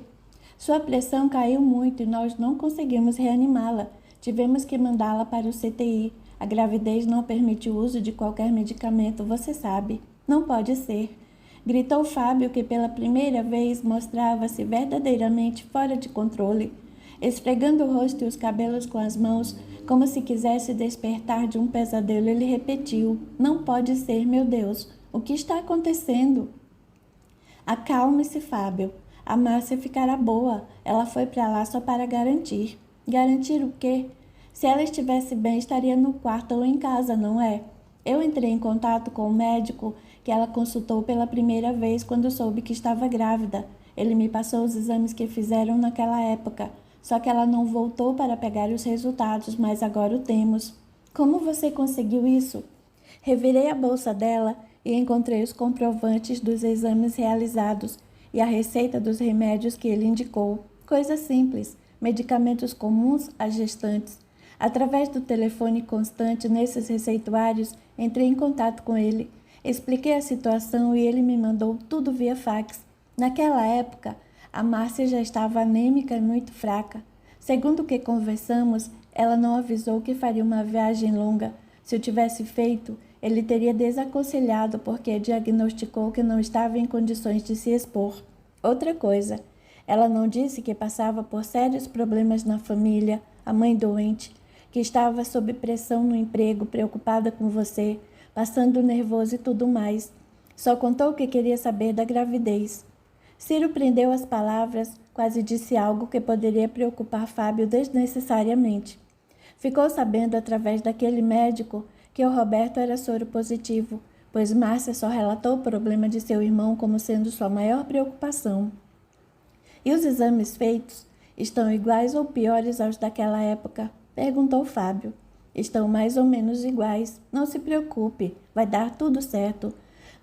Sua pressão caiu muito e nós não conseguimos reanimá-la. Tivemos que mandá-la para o CTI. A gravidez não permite o uso de qualquer medicamento, você sabe. Não pode ser. Gritou Fábio, que pela primeira vez mostrava-se verdadeiramente fora de controle. Esfregando o rosto e os cabelos com as mãos, como se quisesse despertar de um pesadelo, ele repetiu: não pode ser, meu Deus. O que está acontecendo? Acalme-se, Fábio. A Márcia ficará boa. Ela foi para lá só para garantir. Garantir o quê? Se ela estivesse bem, estaria no quarto ou em casa, não é? Eu entrei em contato com o médico que ela consultou pela primeira vez quando soube que estava grávida. Ele me passou os exames que fizeram naquela época. Só que ela não voltou para pegar os resultados, mas agora o temos. Como você conseguiu isso? Revirei a bolsa dela e encontrei os comprovantes dos exames realizados e a receita dos remédios que ele indicou. Coisa simples, medicamentos comuns às gestantes. Através do telefone constante nesses receituários, entrei em contato com ele. Expliquei a situação e ele me mandou tudo via fax. Naquela época, a Márcia já estava anêmica e muito fraca. Segundo o que conversamos, ela não avisou que faria uma viagem longa. Se o tivesse feito, ele teria desaconselhado porque diagnosticou que não estava em condições de se expor. Outra coisa, ela não disse que passava por sérios problemas na família, a mãe doente, que estava sob pressão no emprego, preocupada com você, passando nervoso e tudo mais. Só contou que queria saber da gravidez. Ciro prendeu as palavras, quase disse algo que poderia preocupar Fábio desnecessariamente. Ficou sabendo através daquele médico que o Roberto era soro positivo, pois Márcia só relatou o problema de seu irmão como sendo sua maior preocupação. E os exames feitos estão iguais ou piores aos daquela época? Perguntou Fábio. Estão mais ou menos iguais. Não se preocupe, vai dar tudo certo.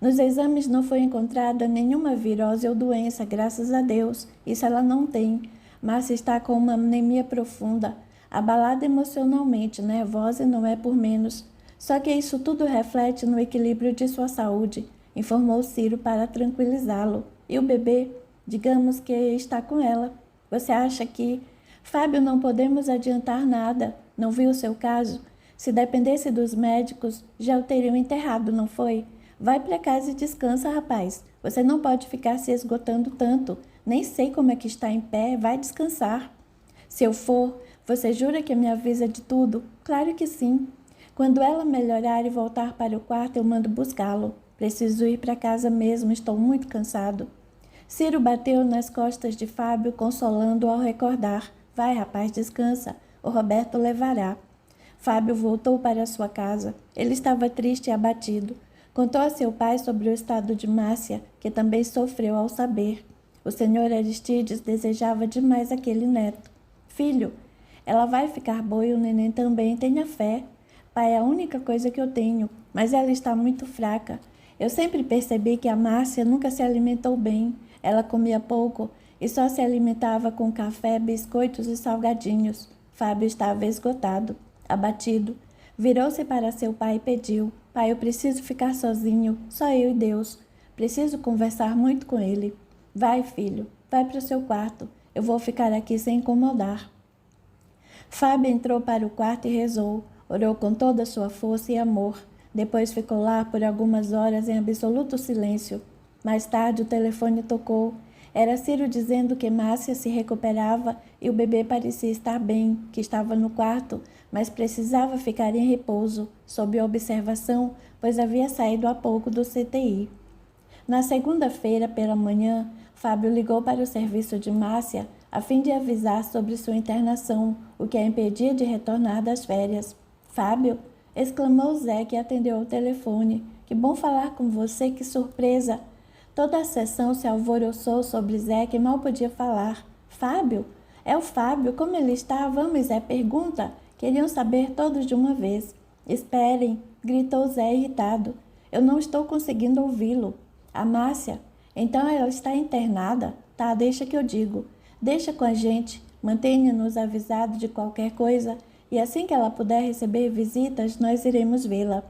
Nos exames não foi encontrada nenhuma virose ou doença, graças a Deus. Isso ela não tem. Márcia está com uma anemia profunda, abalada emocionalmente, nervosa e não é por menos. Só que isso tudo reflete no equilíbrio de sua saúde, informou Ciro para tranquilizá-lo. E o bebê, digamos que está com ela. Você acha que... Fábio, não podemos adiantar nada. Não viu o seu caso? Se dependesse dos médicos, já o teriam enterrado, não foi? Vai para casa e descansa, rapaz. Você não pode ficar se esgotando tanto. Nem sei como é que está em pé. Vai descansar. Se eu for, você jura que me avisa de tudo? Claro que sim. Quando ela melhorar e voltar para o quarto, eu mando buscá-lo. Preciso ir para casa mesmo, estou muito cansado. Ciro bateu nas costas de Fábio, consolando-o ao recordar. Vai, rapaz, descansa. O Roberto levará. Fábio voltou para sua casa. Ele estava triste e abatido. Contou a seu pai sobre o estado de Márcia, que também sofreu ao saber. O senhor Aristides desejava demais aquele neto. Filho, ela vai ficar boa e o neném também, tenha fé. Pai, é a única coisa que eu tenho, mas ela está muito fraca. Eu sempre percebi que a Márcia nunca se alimentou bem. Ela comia pouco e só se alimentava com café, biscoitos e salgadinhos. Fábio estava esgotado, abatido. Virou-se para seu pai e pediu: Pai, eu preciso ficar sozinho, só eu e Deus. Preciso conversar muito com ele. Vai, filho, vai para o seu quarto. Eu vou ficar aqui sem incomodar. Fábio entrou para o quarto e rezou. Orou com toda a sua força e amor. Depois ficou lá por algumas horas em absoluto silêncio. Mais tarde o telefone tocou. Era Ciro dizendo que Márcia se recuperava e o bebê parecia estar bem, que estava no quarto, mas precisava ficar em repouso, sob observação, pois havia saído há pouco do CTI. Na segunda-feira, pela manhã, Fábio ligou para o serviço de Márcia a fim de avisar sobre sua internação, o que a impedia de retornar das férias. Fábio, exclamou Zé, que atendeu ao telefone. Que bom falar com você, que surpresa! Toda a sessão se alvoroçou sobre Zé, que mal podia falar. Fábio? É o Fábio, como ele está? Vamos, Zé, pergunta. Queriam saber todos de uma vez. Esperem, gritou Zé irritado. Eu não estou conseguindo ouvi-lo. A Márcia? Então ela está internada? Tá, deixa que eu digo. Deixa com a gente, mantenha-nos avisados de qualquer coisa e assim que ela puder receber visitas, nós iremos vê-la.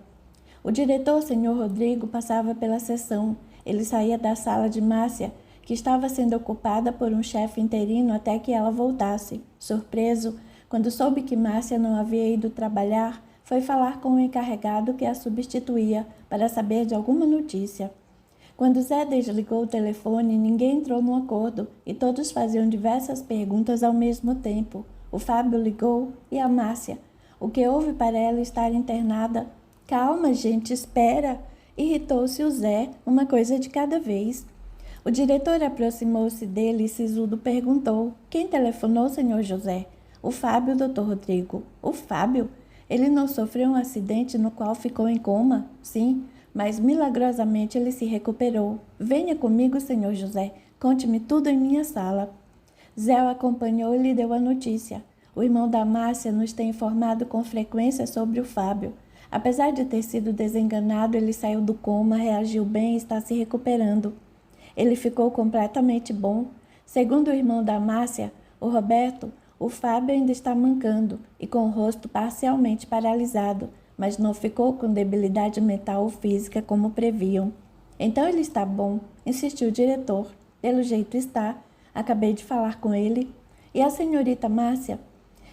O diretor, Sr. Rodrigo, passava pela sessão. Ele saía da sala de Márcia, que estava sendo ocupada por um chefe interino até que ela voltasse. Surpreso, quando soube que Márcia não havia ido trabalhar, foi falar com o encarregado que a substituía para saber de alguma notícia. Quando Zé desligou o telefone, ninguém entrou num acordo e todos faziam diversas perguntas ao mesmo tempo. O Fábio ligou e a Márcia. O que houve para ela estar internada? Calma, gente, espera! Irritou-se o Zé, uma coisa de cada vez. O diretor aproximou-se dele e sisudo perguntou: Quem telefonou, senhor José? O Fábio, doutor Rodrigo. O Fábio? Ele não sofreu um acidente no qual ficou em coma? Sim, mas milagrosamente ele se recuperou. Venha comigo, senhor José. Conte-me tudo em minha sala. Zé o acompanhou e lhe deu a notícia. O irmão da Márcia nos tem informado com frequência sobre o Fábio. Apesar de ter sido desenganado, ele saiu do coma, reagiu bem e está se recuperando. Ele ficou completamente bom. Segundo o irmão da Márcia, o Roberto, o Fábio ainda está mancando e com o rosto parcialmente paralisado, mas não ficou com debilidade mental ou física como previam. Então ele está bom, insistiu o diretor. Pelo jeito está. Acabei de falar com ele. E a senhorita Márcia?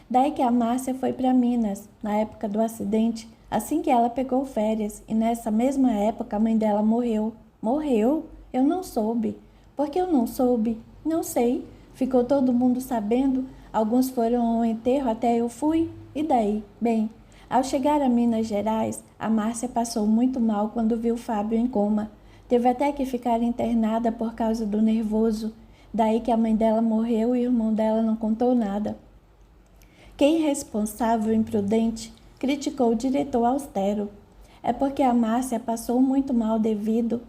Daí que a Márcia foi para Minas, na época do acidente, assim que ela pegou férias, e nessa mesma época a mãe dela morreu. Morreu? Eu não soube. Por que eu não soube? Não sei. Ficou todo mundo sabendo. Alguns foram ao enterro, até eu fui. E daí? Bem, ao chegar a Minas Gerais, a Márcia passou muito mal quando viu Fábio em coma. Teve até que ficar internada por causa do nervoso. Daí que a mãe dela morreu e o irmão dela não contou nada. Quem irresponsável e imprudente criticou o diretor austero. É porque a Márcia passou muito mal devido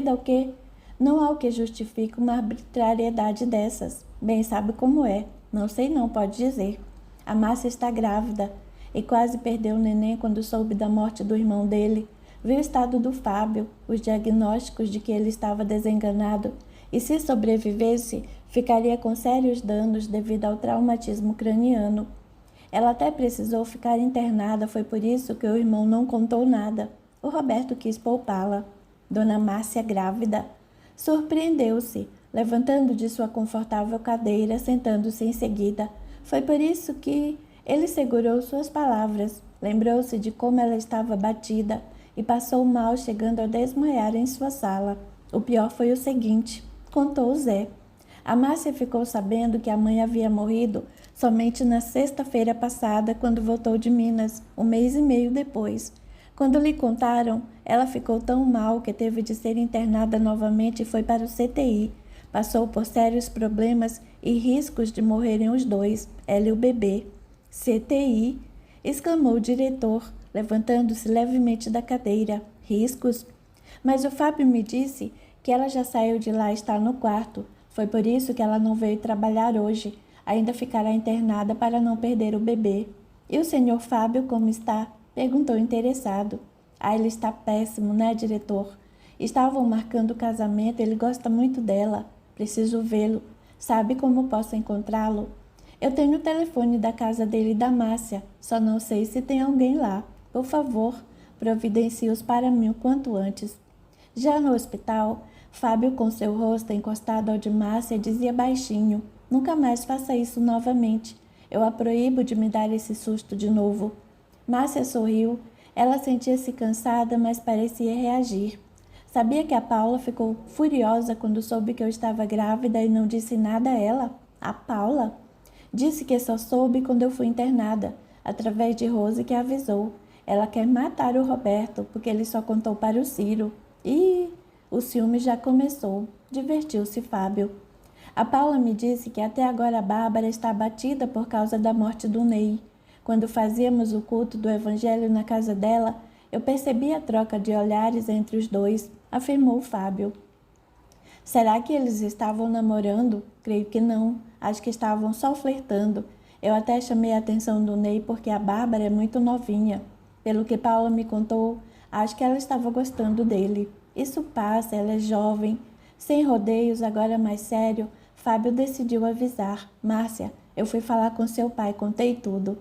ao quê? Não há o que justifique uma arbitrariedade dessas. Bem sabe como é. Não sei não, pode dizer. A Márcia está grávida e quase perdeu o neném quando soube da morte do irmão dele. Viu o estado do Fábio, os diagnósticos de que ele estava desenganado e se sobrevivesse, ficaria com sérios danos devido ao traumatismo craniano. Ela até precisou ficar internada, foi por isso que o irmão não contou nada. O Roberto quis poupá-la. Dona Márcia grávida. Surpreendeu-se, levantando de sua confortável cadeira, sentando-se em seguida. Foi por isso que ele segurou suas palavras, lembrou-se de como ela estava abatida e passou mal, chegando a desmaiar em sua sala. O pior foi o seguinte, contou Zé. A Márcia ficou sabendo que a mãe havia morrido somente na sexta-feira passada, quando voltou de Minas, um mês e meio depois. Quando lhe contaram, ela ficou tão mal que teve de ser internada novamente e foi para o CTI. Passou por sérios problemas e riscos de morrerem os dois, ela e o bebê. CTI? Exclamou o diretor, levantando-se levemente da cadeira. Riscos? Mas o Fábio me disse que ela já saiu de lá e está no quarto. Foi por isso que ela não veio trabalhar hoje. Ainda ficará internada para não perder o bebê. E o senhor Fábio como está? Perguntou interessado. Ah, ele está péssimo, né, diretor? Estavam marcando o casamento, ele gosta muito dela. Preciso vê-lo. Sabe como posso encontrá-lo? Eu tenho o telefone da casa dele e da Márcia. Só não sei se tem alguém lá. Por favor, providencie-os para mim o quanto antes. Já no hospital, Fábio, com seu rosto encostado ao de Márcia, dizia baixinho: nunca mais faça isso novamente. Eu a proíbo de me dar esse susto de novo. Márcia sorriu. Ela sentia-se cansada, mas parecia reagir. Sabia que a Paula ficou furiosa quando soube que eu estava grávida e não disse nada a ela? A Paula? Disse que só soube quando eu fui internada, através de Rose, que avisou. Ela quer matar o Roberto, porque ele só contou para o Ciro. E o ciúme já começou. Divertiu-se Fábio. A Paula me disse que até agora a Bárbara está abatida por causa da morte do Ney. Quando fazíamos o culto do evangelho na casa dela, eu percebi a troca de olhares entre os dois, afirmou Fábio. Será que eles estavam namorando? Creio que não. Acho que estavam só flertando. Eu até chamei a atenção do Ney porque a Bárbara é muito novinha. Pelo que Paula me contou, acho que ela estava gostando dele. Isso passa, ela é jovem. Sem rodeios, agora mais sério, Fábio decidiu avisar. Márcia, eu fui falar com seu pai, contei tudo.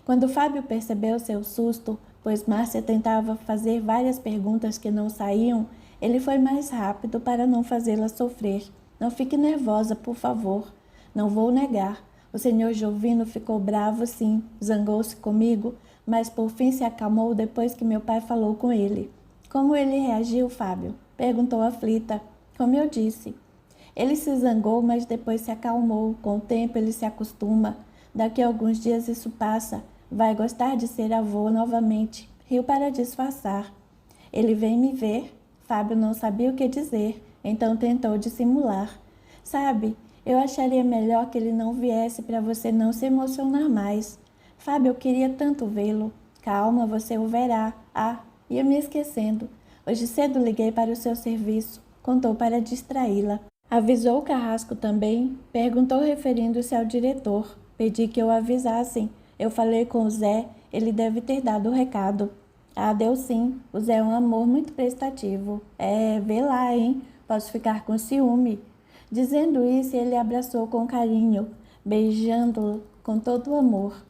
Quando Fábio percebeu seu susto, pois Márcia tentava fazer várias perguntas que não saíam, ele foi mais rápido para não fazê-la sofrer. Não fique nervosa, por favor. Não vou negar. O senhor Jovino ficou bravo, sim, zangou-se comigo, mas por fim se acalmou depois que meu pai falou com ele. Como ele reagiu, Fábio? Perguntou aflita. Como eu disse. Ele se zangou, mas depois se acalmou. Com o tempo ele se acostuma. Daqui a alguns dias isso passa. Vai gostar de ser avô novamente. Riu para disfarçar. Ele vem me ver. Fábio não sabia o que dizer, então tentou dissimular. Sabe, eu acharia melhor que ele não viesse para você não se emocionar mais. Fábio, eu queria tanto vê-lo. Calma, você o verá. Ah, ia me esquecendo. Hoje cedo liguei para o seu serviço. Contou para distraí-la. Avisou o Carrasco também? Perguntou referindo-se ao diretor. Pedi que o avisassem. Eu falei com o Zé, ele deve ter dado o recado. Ah, deu sim. O Zé é um amor muito prestativo. Vê lá, hein? Posso ficar com ciúme. Dizendo isso, ele abraçou com carinho, beijando-o com todo o amor.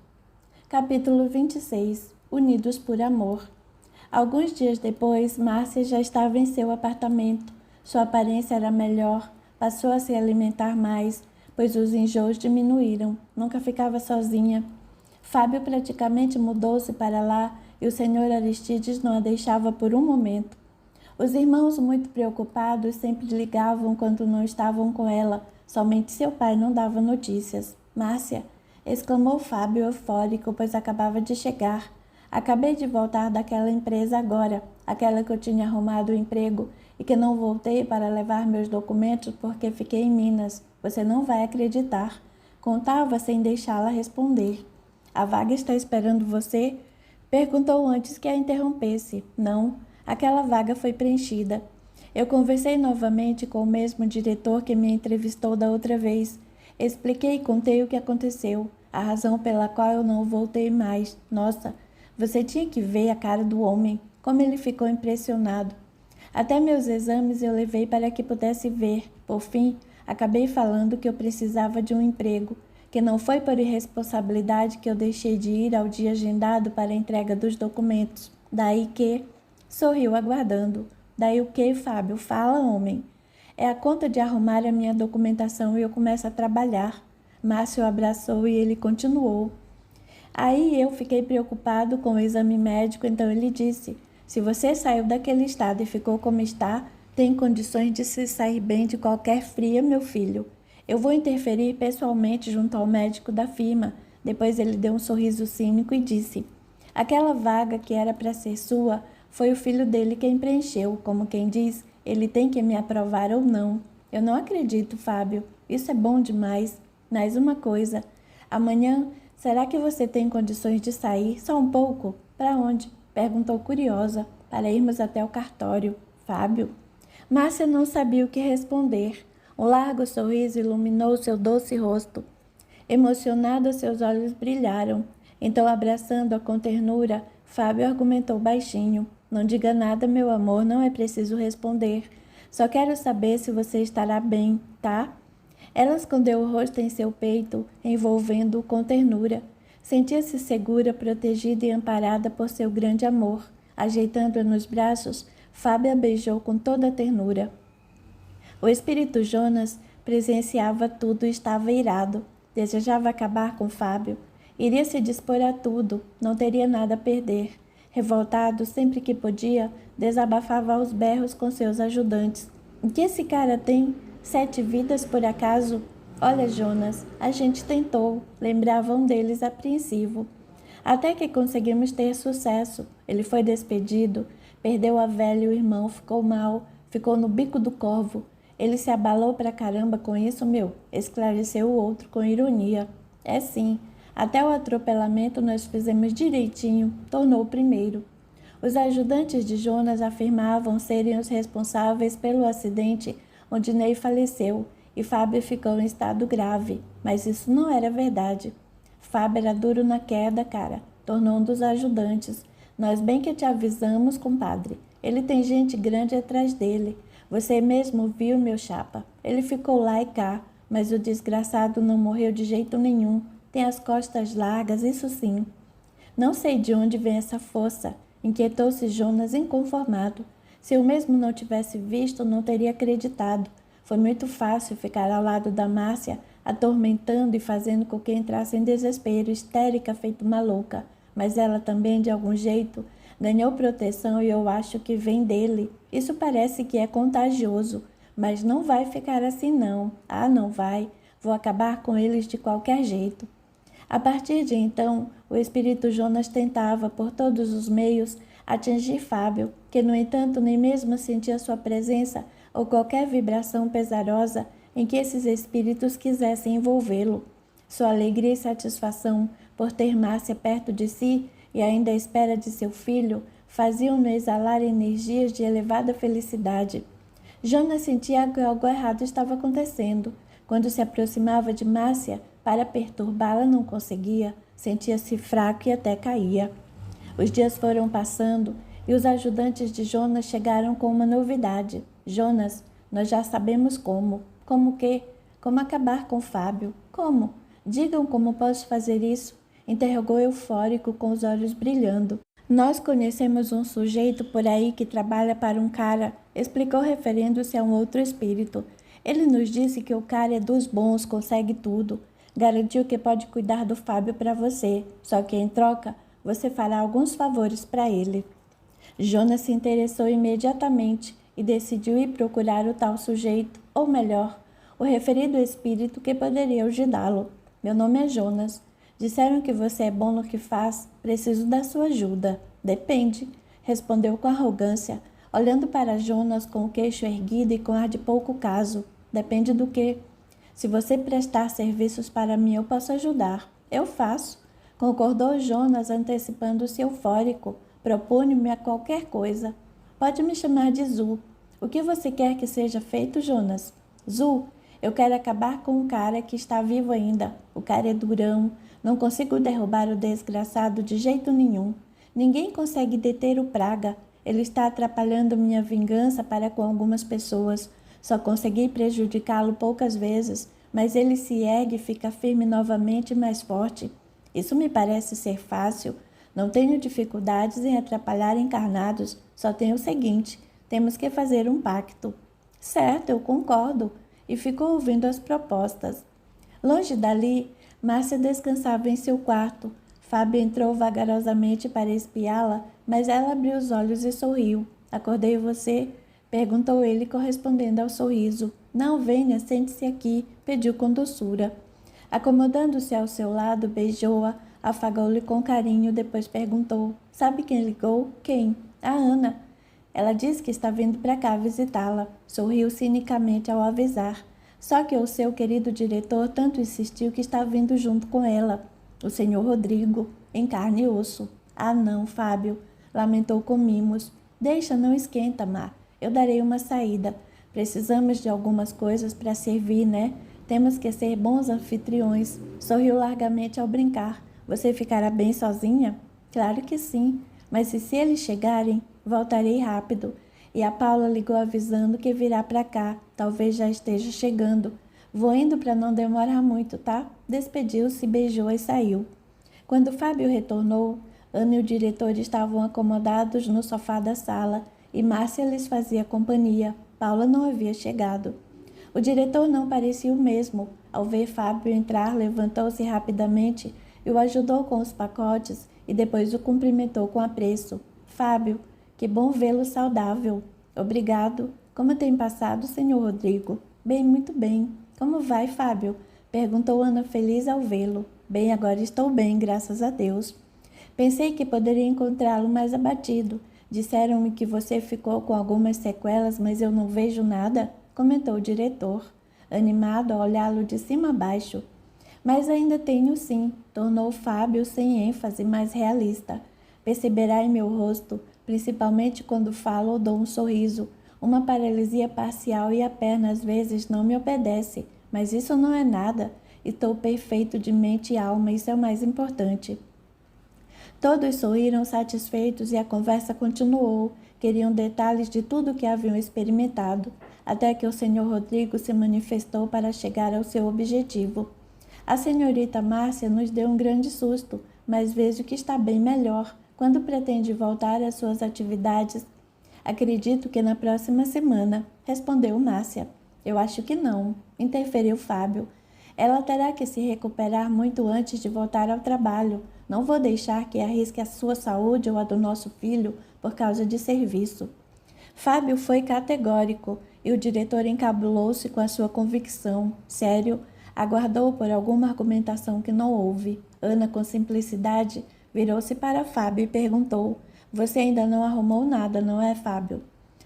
Capítulo 26. Unidos por amor. Alguns dias depois, Márcia já estava em seu apartamento. Sua aparência era melhor, passou a se alimentar mais, pois os enjoos diminuíram. Nunca ficava sozinha. Fábio praticamente mudou-se para lá e o senhor Aristides não a deixava por um momento. Os irmãos, muito preocupados, sempre ligavam quando não estavam com ela. Somente seu pai não dava notícias. Márcia, exclamou Fábio eufórico, pois acabava de chegar. Acabei de voltar daquela empresa agora, aquela que eu tinha arrumado o emprego e que não voltei para levar meus documentos porque fiquei em Minas. Você não vai acreditar. Contava sem deixá-la responder. A vaga está esperando você? Perguntou antes que a interrompesse. Não, aquela vaga foi preenchida. Eu conversei novamente com o mesmo diretor que me entrevistou da outra vez. Expliquei e contei o que aconteceu, a razão pela qual eu não voltei mais. Nossa, você tinha que ver a cara do homem, como ele ficou impressionado. Até meus exames eu levei para que pudesse ver. Por fim, acabei falando que eu precisava de um emprego, que não foi por irresponsabilidade que eu deixei de ir ao dia agendado para a entrega dos documentos. Daí que... Sorriu aguardando. Daí o que, Fábio? Fala, homem. É a conta de arrumar a minha documentação e eu começo a trabalhar. Márcio o abraçou e ele continuou. Aí eu fiquei preocupado com o exame médico, então ele disse: se você saiu daquele estado e ficou como está, tem condições de se sair bem de qualquer fria, meu filho. Eu vou interferir pessoalmente junto ao médico da firma. Depois ele deu um sorriso cínico e disse: aquela vaga que era para ser sua, foi o filho dele quem preencheu, como quem diz, ele tem que me aprovar ou não. Eu não acredito, Fábio. Isso é bom demais. Mais uma coisa. Amanhã, será que você tem condições de sair? Só um pouco? Para onde? Perguntou curiosa, para irmos até o cartório. Fábio? Márcia não sabia o que responder. Um largo sorriso iluminou seu doce rosto. Emocionado, seus olhos brilharam. Então, abraçando-a com ternura, Fábio argumentou baixinho: não diga nada, meu amor, não é preciso responder. Só quero saber se você estará bem, tá? Ela escondeu o rosto em seu peito, envolvendo-o com ternura. Sentia-se segura, protegida e amparada por seu grande amor. Ajeitando-a nos braços, Fábio a beijou com toda a ternura. O espírito Jonas presenciava tudo e estava irado. Desejava acabar com Fábio. Iria se dispor a tudo, não teria nada a perder. Revoltado, sempre que podia, desabafava aos berros com seus ajudantes. O que esse cara tem? 7 vidas, por acaso? Olha, Jonas, a gente tentou, lembrava um deles apreensivo. Até que conseguimos ter sucesso. Ele foi despedido, perdeu a velha e o irmão, ficou mal, ficou no bico do corvo. Ele se abalou pra caramba com isso, meu, esclareceu o outro com ironia. É sim, até o atropelamento nós fizemos direitinho, tornou o primeiro. Os ajudantes de Jonas afirmavam serem os responsáveis pelo acidente onde Ney faleceu e Fábio ficou em estado grave, mas isso não era verdade. Fábio era duro na queda, cara, tornou um dos ajudantes. Nós bem que te avisamos, compadre. Ele tem gente grande atrás dele. Você mesmo viu, meu chapa. Ele ficou lá e cá, mas o desgraçado não morreu de jeito nenhum. Tem as costas largas, isso sim. Não sei de onde vem essa força, inquietou-se Jonas inconformado. Se eu mesmo não tivesse visto, não teria acreditado. Foi muito fácil ficar ao lado da Márcia, atormentando e fazendo com que entrasse em desespero, histérica, feito uma louca. Mas ela também, de algum jeito, ganhou proteção e eu acho que vem dele. Isso parece que é contagioso, mas não vai ficar assim não. Ah, não vai. Vou acabar com eles de qualquer jeito. A partir de então, o espírito Jonas tentava, por todos os meios, atingir Fábio, que, no entanto, nem mesmo sentia sua presença ou qualquer vibração pesarosa em que esses espíritos quisessem envolvê-lo. Sua alegria e satisfação por ter Márcia perto de si e ainda à espera de seu filho faziam-no exalar energias de elevada felicidade. Jonas sentia que algo errado estava acontecendo. Quando se aproximava de Márcia, para perturbá-la não conseguia, sentia-se fraco e até caía. Os dias foram passando e os ajudantes de Jonas chegaram com uma novidade. Jonas, nós já sabemos como. Como quê? Como acabar com Fábio? Como? Digam como posso fazer isso? Interrogou eufórico com os olhos brilhando. Nós conhecemos um sujeito por aí que trabalha para um cara, explicou referindo-se a um outro espírito. Ele nos disse que o cara é dos bons, consegue tudo. Garantiu que pode cuidar do Fábio para você, só que em troca você fará alguns favores para ele. Jonas se interessou imediatamente e decidiu ir procurar o tal sujeito, ou melhor, o referido espírito que poderia ajudá-lo. Meu nome é Jonas. Disseram que você é bom no que faz, preciso da sua ajuda. Depende, respondeu com arrogância, olhando para Jonas com o queixo erguido e com ar de pouco caso. Depende do quê? Se você prestar serviços para mim, eu posso ajudar. Eu faço, concordou Jonas, antecipando-se eufórico. Propunho-me a qualquer coisa. Pode me chamar de Zu. O que você quer que seja feito, Jonas? Zu, eu quero acabar com um cara que está vivo ainda. O cara é durão. Não consigo derrubar o desgraçado de jeito nenhum. Ninguém consegue deter o praga. Ele está atrapalhando minha vingança para com algumas pessoas. Só consegui prejudicá-lo poucas vezes, mas ele se ergue e fica firme novamente e mais forte. Isso me parece ser fácil. Não tenho dificuldades em atrapalhar encarnados. Só tenho o seguinte, temos que fazer um pacto. Certo, eu concordo. E ficou ouvindo as propostas. Longe dali, Márcia descansava em seu quarto. Fábio entrou vagarosamente para espiá-la, mas ela abriu os olhos e sorriu. Acordei você? Perguntou ele, correspondendo ao sorriso. Não, venha, sente-se aqui, pediu com doçura. Acomodando-se ao seu lado, beijou-a, afagou-lhe com carinho, depois perguntou: sabe quem ligou? Quem? A Ana. Ela disse que está vindo para cá visitá-la. Sorriu cinicamente ao avisar. Só que o seu querido diretor tanto insistiu que está vindo junto com ela. O senhor Rodrigo, em carne e osso. Ah, não, Fábio, lamentou com mimos. Deixa, não esquenta, Mar. Eu darei uma saída. Precisamos de algumas coisas para servir, né? Temos que ser bons anfitriões. Sorriu largamente ao brincar. Você ficará bem sozinha? Claro que sim, mas se eles chegarem, voltarei rápido. E a Paula ligou avisando que virá para cá. Talvez já esteja chegando. Vou indo para não demorar muito, tá? Despediu-se, beijou e saiu. Quando Fábio retornou, Ana e o diretor estavam acomodados no sofá da sala e Márcia lhes fazia companhia. Paula não havia chegado. O diretor não parecia o mesmo. Ao ver Fábio entrar, levantou-se rapidamente e o ajudou com os pacotes e depois o cumprimentou com apreço. Fábio, que bom vê-lo saudável. Obrigado. Como tem passado, senhor Rodrigo? Bem, muito bem. Como vai, Fábio? Perguntou Ana feliz ao vê-lo. Bem, agora estou bem, graças a Deus. Pensei que poderia encontrá-lo mais abatido. Disseram-me que você ficou com algumas sequelas, mas eu não vejo nada, comentou o diretor, animado a olhá-lo de cima a baixo. Mas ainda tenho sim, tornou Fábio sem ênfase, mais realista. Perceberá em meu rosto, principalmente quando falo ou dou um sorriso, uma paralisia parcial e a perna às vezes não me obedece. Mas isso não é nada. Estou perfeito de mente e alma, isso é o mais importante. Todos sorriram satisfeitos e a conversa continuou. Queriam detalhes de tudo o que haviam experimentado, até que o senhor Rodrigo se manifestou para chegar ao seu objetivo. A senhorita Márcia nos deu um grande susto, mas vejo que está bem melhor. Quando pretende voltar às suas atividades? Acredito que na próxima semana, respondeu Márcia. Eu acho que não, interferiu Fábio. Ela terá que se recuperar muito antes de voltar ao trabalho. Não vou deixar que arrisque a sua saúde ou a do nosso filho por causa de serviço. Fábio foi categórico e o diretor encabulou-se com a sua convicção. Sério, aguardou por alguma argumentação que não houve. Ana, com simplicidade, virou-se para Fábio e perguntou: você ainda não arrumou nada, não é, Fábio?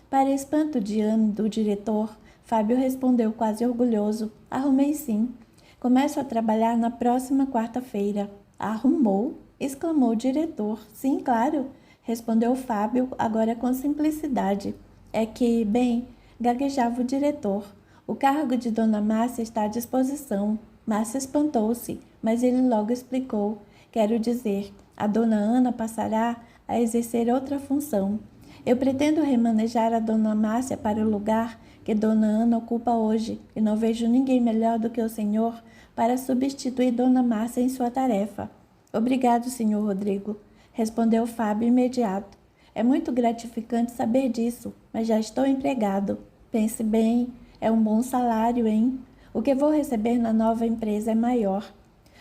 Para espanto de Ana do diretor, Fábio respondeu quase orgulhoso: arrumei sim. Começo a trabalhar na próxima quarta-feira. Arrumou? Exclamou o diretor. Sim, claro, respondeu Fábio, agora com simplicidade. É que, bem, gaguejava o diretor. O cargo de Dona Márcia está à disposição. Márcia espantou-se, mas ele logo explicou. Quero dizer, a Dona Ana passará a exercer outra função. Eu pretendo remanejar a Dona Márcia para o lugar que Dona Ana ocupa hoje, e não vejo ninguém melhor do que o senhor para substituir Dona Márcia em sua tarefa. Obrigado, senhor Rodrigo, respondeu Fábio imediato. É muito gratificante saber disso, mas já estou empregado. Pense bem, é um bom salário, hein? O que vou receber na nova empresa é maior.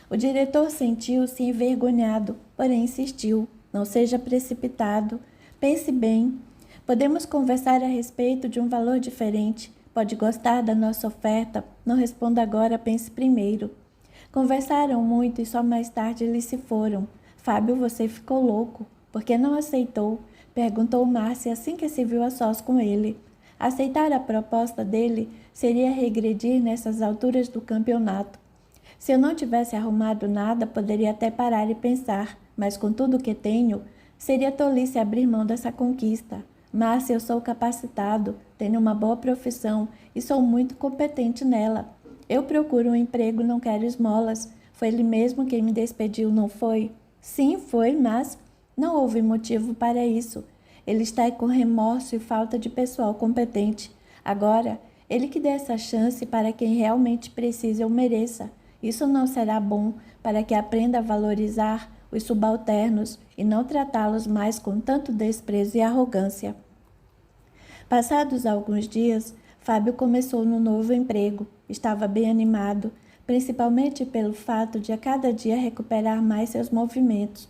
O diretor sentiu-se envergonhado, porém insistiu. Não seja precipitado. Pense bem. Podemos conversar a respeito de um valor diferente. Pode gostar da nossa oferta. Não responda agora, pense primeiro. Conversaram muito e só mais tarde eles se foram. Fábio, você ficou louco. Por que não aceitou? Perguntou Márcia assim que se viu a sós com ele. Aceitar a proposta dele seria regredir nessas alturas do campeonato. Se eu não tivesse arrumado nada, poderia até parar e pensar, mas com tudo que tenho, seria tolice abrir mão dessa conquista. Márcia, eu sou capacitado, tenho uma boa profissão e sou muito competente nela. Eu procuro um emprego, não quero esmolas. Foi ele mesmo quem me despediu, não foi? Sim, foi, mas não houve motivo para isso. Ele está com remorso e falta de pessoal competente. Agora, ele que dê essa chance para quem realmente precisa ou mereça. Isso não será bom para que aprenda a valorizar os subalternos e não tratá-los mais com tanto desprezo e arrogância. Passados alguns dias, Fábio começou no novo emprego. Estava bem animado, principalmente pelo fato de a cada dia recuperar mais seus movimentos.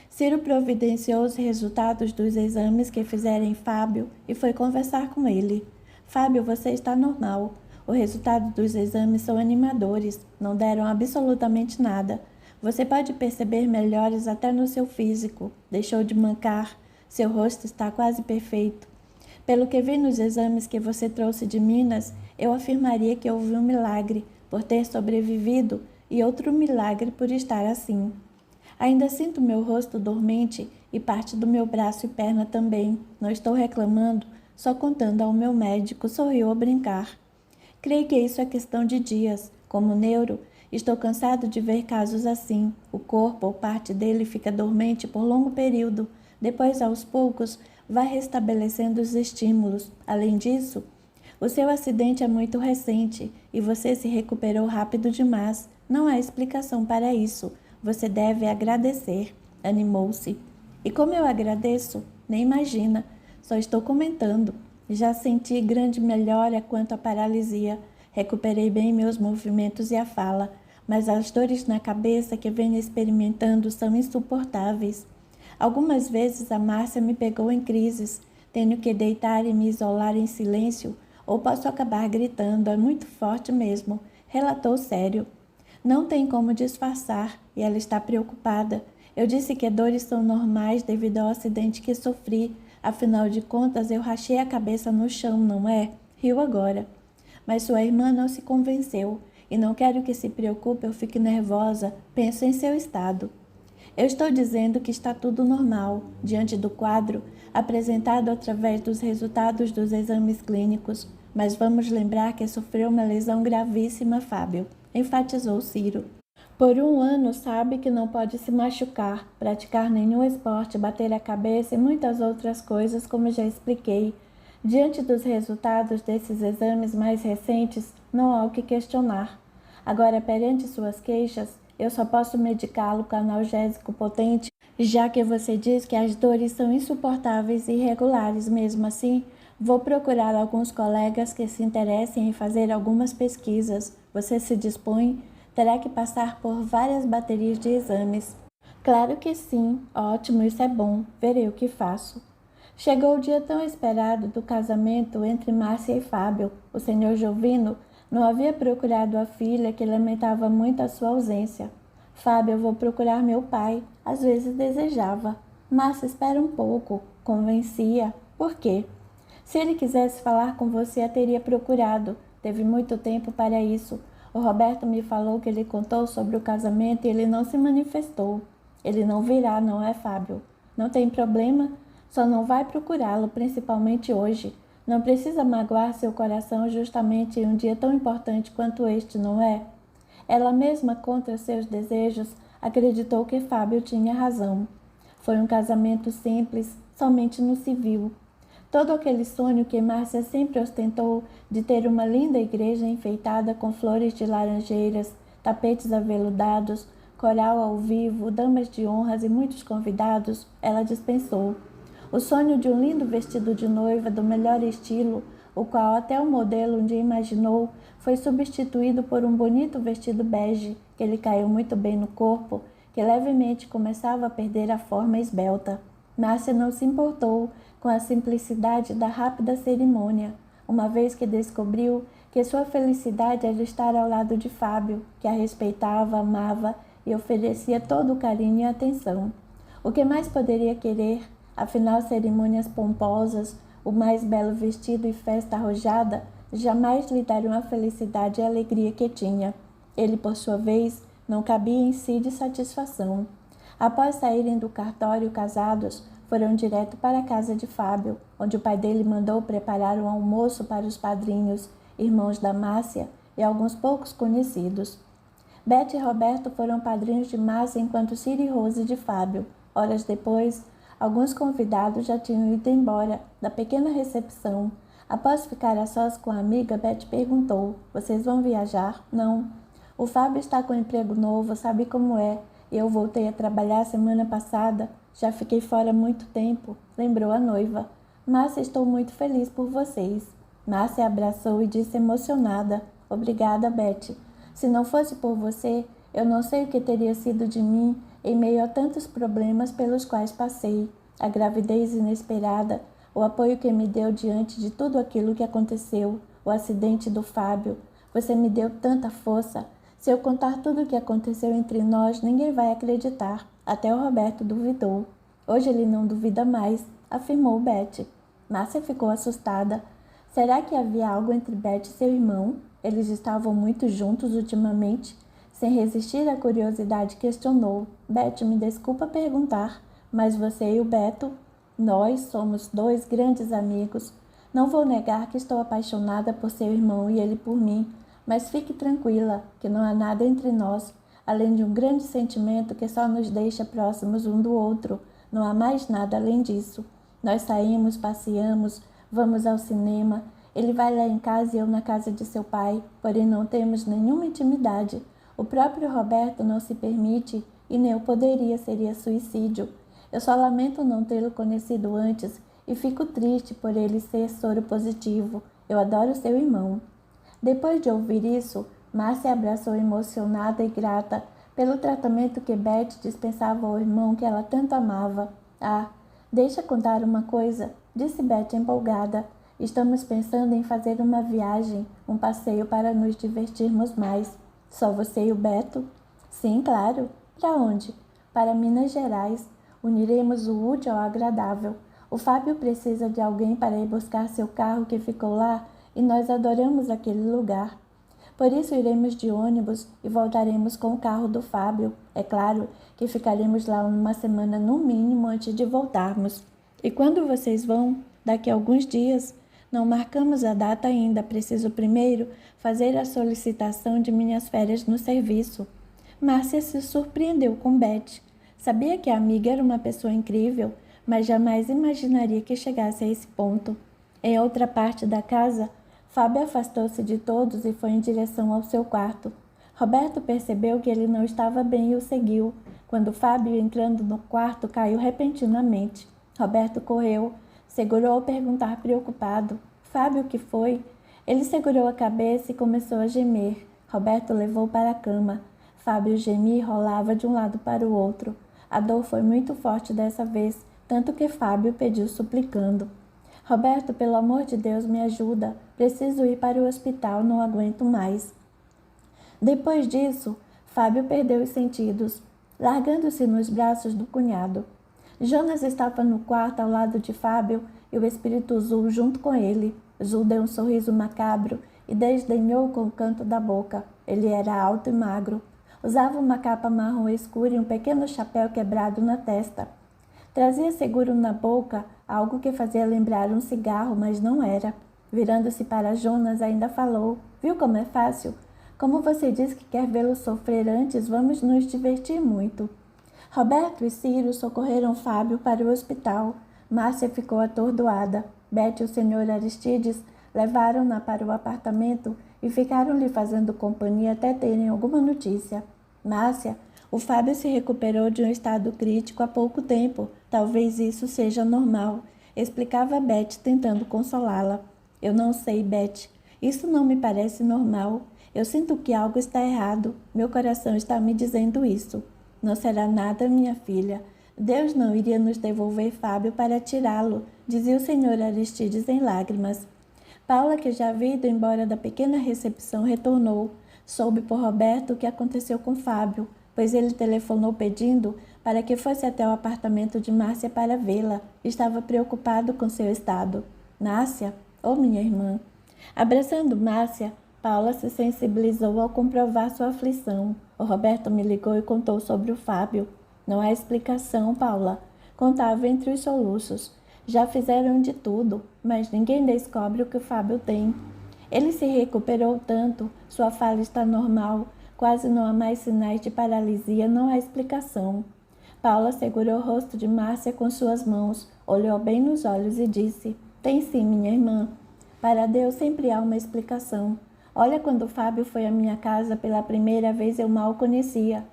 Ciro providenciou os resultados dos exames que fizeram em Fábio e foi conversar com ele. Fábio, você está normal. O resultado dos exames são animadores, não deram absolutamente nada. Você pode perceber melhores até no seu físico. Deixou de mancar, seu rosto está quase perfeito. Pelo que vi nos exames que você trouxe de Minas, eu afirmaria que houve um milagre por ter sobrevivido e outro milagre por estar assim. Ainda sinto meu rosto dormente e parte do meu braço e perna também. Não estou reclamando, só contando ao meu médico, sorriu a brincar. Creio que isso é questão de dias. Como neuro, estou cansado de ver casos assim. O corpo ou parte dele fica dormente por longo período. Depois, aos poucos, vai restabelecendo os estímulos. Além disso, o seu acidente é muito recente e você se recuperou rápido demais. Não há explicação para isso. Você deve agradecer. Animou-se. E como eu agradeço? Nem imagina. Só estou comentando. Já senti grande melhora quanto à paralisia. Recuperei bem meus movimentos e a fala, mas as dores na cabeça que venho experimentando são insuportáveis. Algumas vezes a Márcia me pegou em crises. Tenho que deitar e me isolar em silêncio, ou posso acabar gritando. É muito forte mesmo, relatou sério. Não tem como disfarçar, e ela está preocupada. Eu disse que dores são normais devido ao acidente que sofri. Afinal de contas, eu rachei a cabeça no chão, não é? Riu agora. Mas sua irmã não se convenceu, e não quero que se preocupe ou fique nervosa. Penso em seu estado. Eu estou dizendo que está tudo normal, diante do quadro apresentado através dos resultados dos exames clínicos. Mas vamos lembrar que sofreu uma lesão gravíssima, Fábio, enfatizou Ciro. Por um ano sabe que não pode se machucar, praticar nenhum esporte, bater a cabeça e muitas outras coisas, como já expliquei. Diante dos resultados desses exames mais recentes, não há o que questionar. Agora, perante suas queixas, eu só posso medicá-lo com analgésico potente, já que você diz que as dores são insuportáveis e irregulares. Mesmo assim, vou procurar alguns colegas que se interessem em fazer algumas pesquisas. Você se dispõe? Terá que passar por várias baterias de exames. Claro que sim. Ótimo, isso é bom. Verei o que faço. Chegou o dia tão esperado do casamento entre Márcia e Fábio. O senhor Jovino não havia procurado a filha, que lamentava muito a sua ausência. Fábio, eu vou procurar meu pai. Às vezes desejava. Márcia, espera um pouco. Convencia. Por quê? Se ele quisesse falar com você, a teria procurado. Teve muito tempo para isso. O Roberto me falou que ele contou sobre o casamento e ele não se manifestou. Ele não virá, não é, Fábio? Não tem problema, só não vai procurá-lo, principalmente hoje. Não precisa magoar seu coração justamente em um dia tão importante quanto este, não é? Ela mesma, contra seus desejos, acreditou que Fábio tinha razão. Foi um casamento simples, somente no civil. Todo aquele sonho que Márcia sempre ostentou de ter uma linda igreja enfeitada com flores de laranjeiras, tapetes aveludados, coral ao vivo, damas de honras e muitos convidados, ela dispensou. O sonho de um lindo vestido de noiva do melhor estilo, o qual até o modelo um dia imaginou, foi substituído por um bonito vestido bege, que lhe caiu muito bem no corpo, que levemente começava a perder a forma esbelta. Márcia não se importou com a simplicidade da rápida cerimônia, uma vez que descobriu que sua felicidade era estar ao lado de Fábio, que a respeitava, amava e oferecia todo o carinho e atenção. O que mais poderia querer? Afinal, cerimônias pomposas, o mais belo vestido e festa arrojada jamais lhe dariam a felicidade e a alegria que tinha. Ele, por sua vez, não cabia em si de satisfação. Após saírem do cartório casados, foram direto para a casa de Fábio, onde o pai dele mandou preparar um almoço para os padrinhos, irmãos da Márcia e alguns poucos conhecidos. Beth e Roberto foram padrinhos de Márcia, enquanto Ciro e Rose de Fábio. Horas depois, alguns convidados já tinham ido embora da pequena recepção. Após ficar a sós com a amiga, Beth perguntou: "Vocês vão viajar?" "Não. O Fábio está com um emprego novo, sabe como é. Eu voltei a trabalhar semana passada. Já fiquei fora muito tempo", lembrou a noiva. "Márcia, estou muito feliz por vocês." Márcia abraçou e disse emocionada: "Obrigada, Beth. Se não fosse por você, eu não sei o que teria sido de mim em meio a tantos problemas pelos quais passei. A gravidez inesperada, o apoio que me deu diante de tudo aquilo que aconteceu, o acidente do Fábio. Você me deu tanta força. Se eu contar tudo o que aconteceu entre nós, ninguém vai acreditar. Até o Roberto duvidou. Hoje ele não duvida mais, afirmou Beth. Márcia ficou assustada. Será que havia algo entre Beth e seu irmão? Eles estavam muito juntos ultimamente? Sem resistir à curiosidade, questionou. Beth, me desculpa perguntar, mas você e o Beto? Nós somos dois grandes amigos. Não vou negar que estou apaixonada por seu irmão e ele por mim, mas fique tranquila, que não há nada entre nós, além de um grande sentimento que só nos deixa próximos um do outro. Não há mais nada além disso. Nós saímos, passeamos, vamos ao cinema. Ele vai lá em casa e eu na casa de seu pai, porém não temos nenhuma intimidade. O próprio Roberto não se permite e nem eu poderia, seria suicídio. Eu só lamento não tê-lo conhecido antes e fico triste por ele ser soro positivo. Eu adoro seu irmão. Depois de ouvir isso, Márcia abraçou emocionada e grata pelo tratamento que Beth dispensava ao irmão que ela tanto amava. Ah, deixa contar uma coisa, disse Beth empolgada. Estamos pensando em fazer uma viagem, um passeio para nos divertirmos mais. Só você e o Beto? Sim, claro. Para onde? Para Minas Gerais. Uniremos o útil ao agradável. O Fábio precisa de alguém para ir buscar seu carro que ficou lá e nós adoramos aquele lugar. Por isso iremos de ônibus e voltaremos com o carro do Fábio. É claro que ficaremos lá uma semana no mínimo antes de voltarmos. E quando vocês vão? Daqui a alguns dias. Não marcamos a data ainda, preciso primeiro fazer a solicitação de minhas férias no serviço. Márcia se surpreendeu com Beth. Sabia que a amiga era uma pessoa incrível, mas jamais imaginaria que chegasse a esse ponto. Em outra parte da casa, Fábio afastou-se de todos e foi em direção ao seu quarto. Roberto percebeu que ele não estava bem e o seguiu. Quando Fábio, entrando no quarto, caiu repentinamente. Roberto correu. Segurou a perguntar preocupado. Fábio, o que foi? Ele segurou a cabeça e começou a gemer. Roberto levou para a cama. Fábio gemia e rolava de um lado para o outro. A dor foi muito forte dessa vez, tanto que Fábio pediu suplicando. Roberto, pelo amor de Deus, me ajuda. Preciso ir para o hospital, não aguento mais. Depois disso, Fábio perdeu os sentidos, largando-se nos braços do cunhado. Jonas estava no quarto ao lado de Fábio e o espírito Zul junto com ele. Zul deu um sorriso macabro e desdenhou com o canto da boca. Ele era alto e magro. Usava uma capa marrom escura e um pequeno chapéu quebrado na testa. Trazia seguro na boca algo que fazia lembrar um cigarro, mas não era. Virando-se para Jonas, ainda falou. Viu como é fácil? Como você diz que quer vê-lo sofrer antes, vamos nos divertir muito. Roberto e Ciro socorreram Fábio para o hospital. Márcia ficou atordoada. Beth e o senhor Aristides levaram-na para o apartamento e ficaram lhe fazendo companhia até terem alguma notícia. Márcia, o Fábio se recuperou de um estado crítico há pouco tempo. Talvez isso seja normal, explicava Beth, tentando consolá-la. Eu não sei, Beth. Isso não me parece normal. Eu sinto que algo está errado. Meu coração está me dizendo isso. Não será nada, minha filha. Deus não iria nos devolver Fábio para tirá-lo, dizia o senhor Aristides em lágrimas. Paula, que já havia ido embora da pequena recepção, retornou. Soube por Roberto o que aconteceu com Fábio, pois ele telefonou pedindo para que fosse até o apartamento de Márcia para vê-la. Estava preocupado com seu estado. Márcia? Oh, minha irmã. Abraçando Márcia, Paula se sensibilizou ao comprovar sua aflição. O Roberto me ligou e contou sobre o Fábio. Não há explicação, Paula. Contava entre os soluços. Já fizeram de tudo, mas ninguém descobre o que o Fábio tem. Ele se recuperou tanto, sua fala está normal, quase não há mais sinais de paralisia, não há explicação. Paula segurou o rosto de Márcia com suas mãos, olhou bem nos olhos e disse, tem sim, minha irmã. Para Deus sempre há uma explicação. Olha, quando o Fábio foi à minha casa pela primeira vez, eu mal o conhecia.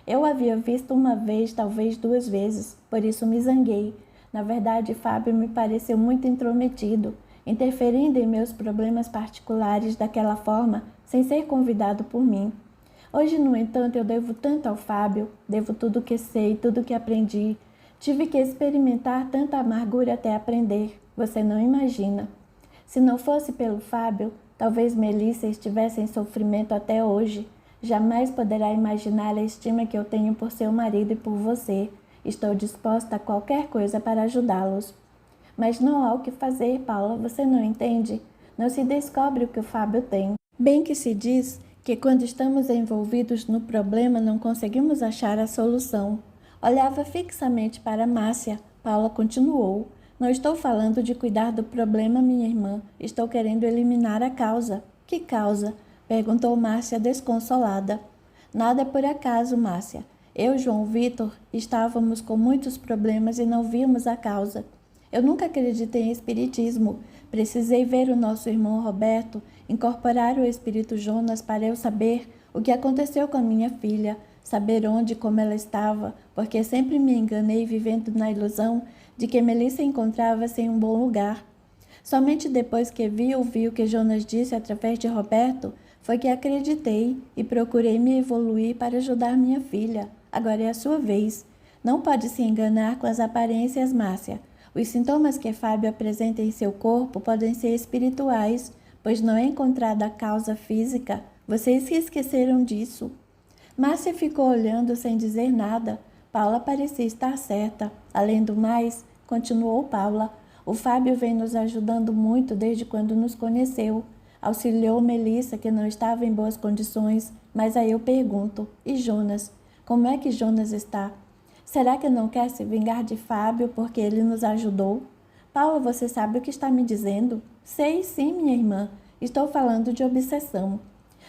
Eu o havia visto uma vez, talvez 2 vezes, por isso me zanguei. Na verdade, Fábio me pareceu muito intrometido, interferindo em meus problemas particulares daquela forma, sem ser convidado por mim. Hoje, no entanto, eu devo tanto ao Fábio, devo tudo o que sei, tudo o que aprendi. Tive que experimentar tanta amargura até aprender, você não imagina. Se não fosse pelo Fábio, Talvez Melissa estivesse em sofrimento até hoje. Jamais poderá imaginar a estima que eu tenho por seu marido e por você. Estou disposta a qualquer coisa para ajudá-los. Mas não há o que fazer, Paula, você não entende? Não se descobre o que o Fábio tem. Bem que se diz que quando estamos envolvidos no problema não conseguimos achar a solução. Olhava fixamente para Márcia. Paula continuou. Não estou falando de cuidar do problema, minha irmã. Estou querendo eliminar a causa. Que causa? Perguntou Márcia desconsolada. Nada é por acaso, Márcia. Eu e João Vitor estávamos com muitos problemas e não víamos a causa. Eu nunca acreditei em espiritismo. Precisei ver o nosso irmão Roberto incorporar o espírito Jonas para eu saber o que aconteceu com a minha filha, saber onde e como ela estava, porque sempre me enganei vivendo na ilusão de que Melissa encontrava-se em um bom lugar. Somente depois que vi e ouvi o que Jonas disse através de Roberto, foi que acreditei e procurei me evoluir para ajudar minha filha. Agora é a sua vez. Não pode se enganar com as aparências, Márcia. Os sintomas que Fábio apresenta em seu corpo podem ser espirituais, pois não é encontrada a causa física. Vocês se esqueceram disso. Márcia ficou olhando sem dizer nada. Paula parecia estar certa. Além do mais, continuou Paula, o Fábio vem nos ajudando muito desde quando nos conheceu. Auxiliou Melissa, que não estava em boas condições, mas aí eu pergunto, e Jonas? Como é que Jonas está? Será que não quer se vingar de Fábio porque ele nos ajudou? Paula, você sabe o que está me dizendo? Sei sim, minha irmã. Estou falando de obsessão.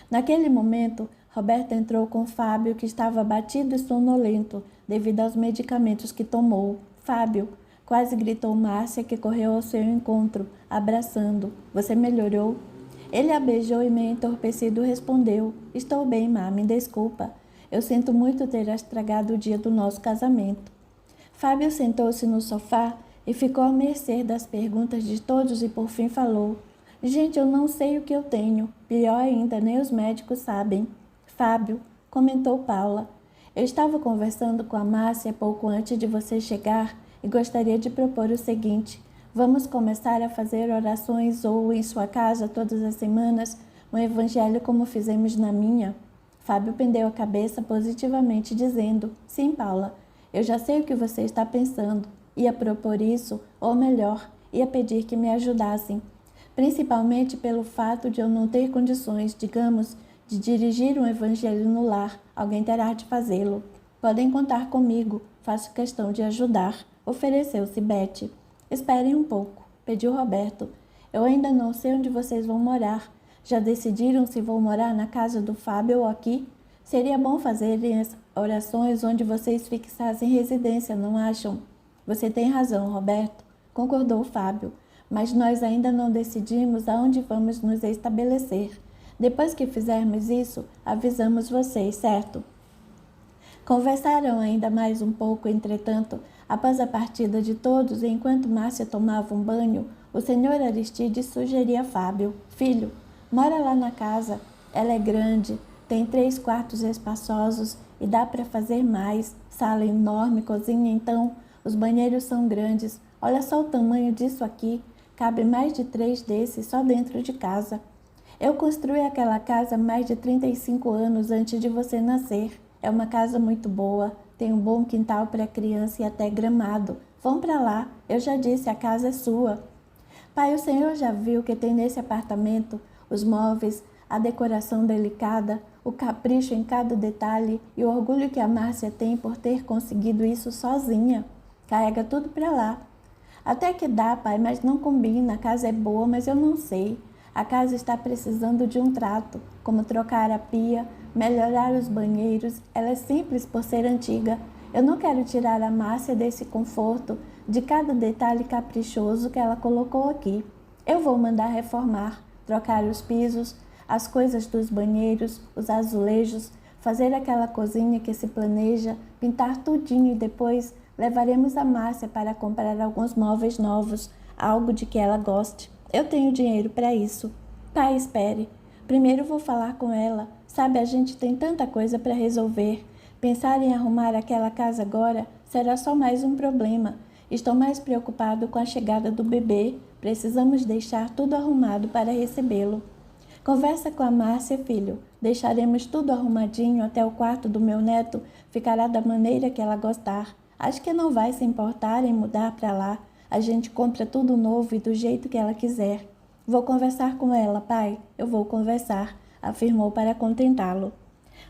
Naquele momento, Roberta entrou com Fábio, que estava abatido e sonolento devido aos medicamentos que tomou. Fábio, quase gritou Márcia, que correu ao seu encontro, abraçando. Você melhorou? Ele a beijou e meio entorpecido respondeu. Estou bem, Má, me desculpa. Eu sinto muito ter estragado o dia do nosso casamento. Fábio sentou-se no sofá e ficou à mercê das perguntas de todos e por fim falou. Gente, eu não sei o que eu tenho. Pior ainda, nem os médicos sabem. Fábio, comentou Paula. Eu estava conversando com a Márcia pouco antes de você chegar e gostaria de propor o seguinte. Vamos começar a fazer orações ou, em sua casa, todas as semanas, um evangelho como fizemos na minha? Fábio pendeu a cabeça positivamente, dizendo, sim, Paula, eu já sei o que você está pensando. Ia propor isso, ou melhor, ia pedir que me ajudassem. Principalmente pelo fato de eu não ter condições, digamos, de dirigir um evangelho no lar. Alguém terá de fazê-lo. Podem contar comigo, faço questão de ajudar. Ofereceu-se Beth. Esperem um pouco, pediu Roberto. Eu ainda não sei onde vocês vão morar. Já decidiram se vão morar na casa do Fábio ou aqui? Seria bom fazerem as orações onde vocês fixassem residência, não acham? Você tem razão, Roberto, concordou Fábio, mas nós ainda não decidimos aonde vamos nos estabelecer. Depois que fizermos isso, avisamos vocês, certo? Conversaram ainda mais um pouco, entretanto, após a partida de todos, e enquanto Márcia tomava um banho, o senhor Aristides sugeria a Fábio, filho, mora lá na casa, ela é grande, tem 3 quartos espaçosos e dá para fazer mais, sala enorme, cozinha então, os banheiros são grandes, olha só o tamanho disso aqui, cabe mais de 3 desses só dentro de casa. Eu construí aquela casa há mais de 35 anos antes de você nascer. É uma casa muito boa, tem um bom quintal para criança e até gramado. Vão para lá, eu já disse, a casa é sua. Pai, o senhor já viu que tem nesse apartamento os móveis, a decoração delicada, o capricho em cada detalhe e o orgulho que a Márcia tem por ter conseguido isso sozinha. Carrega tudo para lá. Até que dá, pai, mas não combina. A casa é boa, mas eu não sei. A casa está precisando de um trato, como trocar a pia, melhorar os banheiros. Ela é simples por ser antiga. Eu não quero tirar a Márcia desse conforto, de cada detalhe caprichoso que ela colocou aqui. Eu vou mandar reformar, trocar os pisos, as coisas dos banheiros, os azulejos, fazer aquela cozinha que se planeja, pintar tudinho e depois levaremos a Márcia para comprar alguns móveis novos, algo de que ela goste. Eu tenho dinheiro para isso. Pai, espere. Primeiro vou falar com ela. Sabe, a gente tem tanta coisa para resolver. Pensar em arrumar aquela casa agora será só mais um problema. Estou mais preocupado com a chegada do bebê. Precisamos deixar tudo arrumado para recebê-lo. Conversa com a Márcia, filho. Deixaremos tudo arrumadinho, até o quarto do meu neto ficará da maneira que ela gostar. Acho que não vai se importar em mudar para lá. A gente compra tudo novo e do jeito que ela quiser. Vou conversar com ela, pai. Eu vou conversar, afirmou para contentá-lo.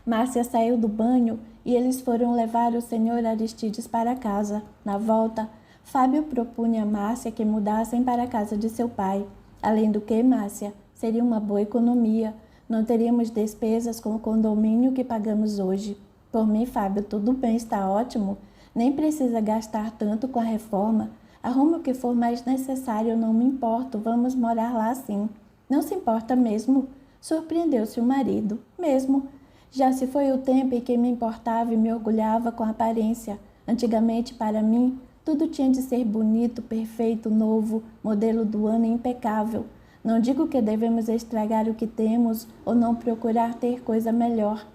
Márcia saiu do banho e eles foram levar o senhor Aristides para casa. Na volta, Fábio propunha a Márcia que mudassem para a casa de seu pai. Além do que, Márcia, seria uma boa economia. Não teríamos despesas com o condomínio que pagamos hoje. Por mim, Fábio, tudo bem, está ótimo. Nem precisa gastar tanto com a reforma. Arrume o que for mais necessário, eu não me importo. Vamos morar lá sim. Não se importa mesmo? Surpreendeu-se o marido. Mesmo. Já se foi o tempo em que me importava e me orgulhava com a aparência. Antigamente, para mim, tudo tinha de ser bonito, perfeito, novo, modelo do ano impecável. Não digo que devemos estragar o que temos ou não procurar ter coisa melhor.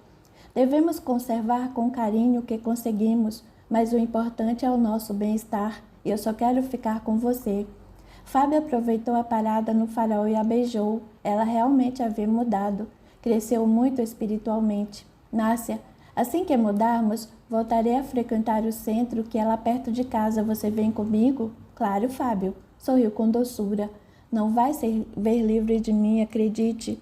Devemos conservar com carinho o que conseguimos, mas o importante é o nosso bem-estar e eu só quero ficar com você. Fábio aproveitou a parada no farol e a beijou. Ela realmente havia mudado. Cresceu muito espiritualmente. Márcia, assim que mudarmos, voltarei a frequentar o centro que é lá perto de casa. Você vem comigo? Claro, Fábio. Sorriu com doçura. Não vai ser ver livre de mim, acredite.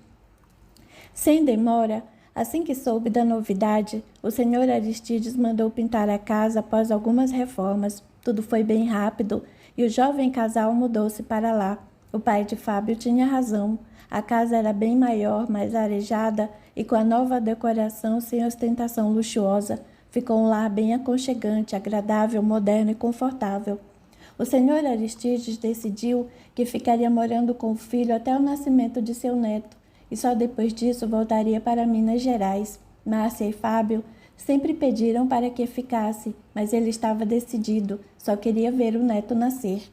Sem demora, assim que soube da novidade, o senhor Aristides mandou pintar a casa após algumas reformas. Tudo foi bem rápido e o jovem casal mudou-se para lá. O pai de Fábio tinha razão. A casa era bem maior, mais arejada e com a nova decoração sem ostentação luxuosa, ficou um lar bem aconchegante, agradável, moderno e confortável. O senhor Aristides decidiu que ficaria morando com o filho até o nascimento de seu neto e só depois disso voltaria para Minas Gerais. Márcia e Fábio sempre pediram para que ficasse, mas ele estava decidido, só queria ver o neto nascer.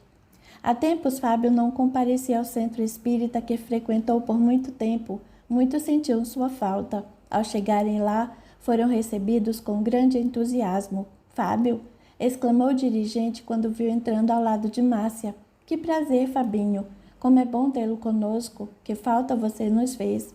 Há tempos Fábio não comparecia ao centro espírita que frequentou por muito tempo. Muitos sentiam sua falta. Ao chegarem lá, foram recebidos com grande entusiasmo. Fábio, exclamou o dirigente quando viu entrando ao lado de Márcia. Que prazer, Fabinho. Como é bom tê-lo conosco. Que falta você nos fez.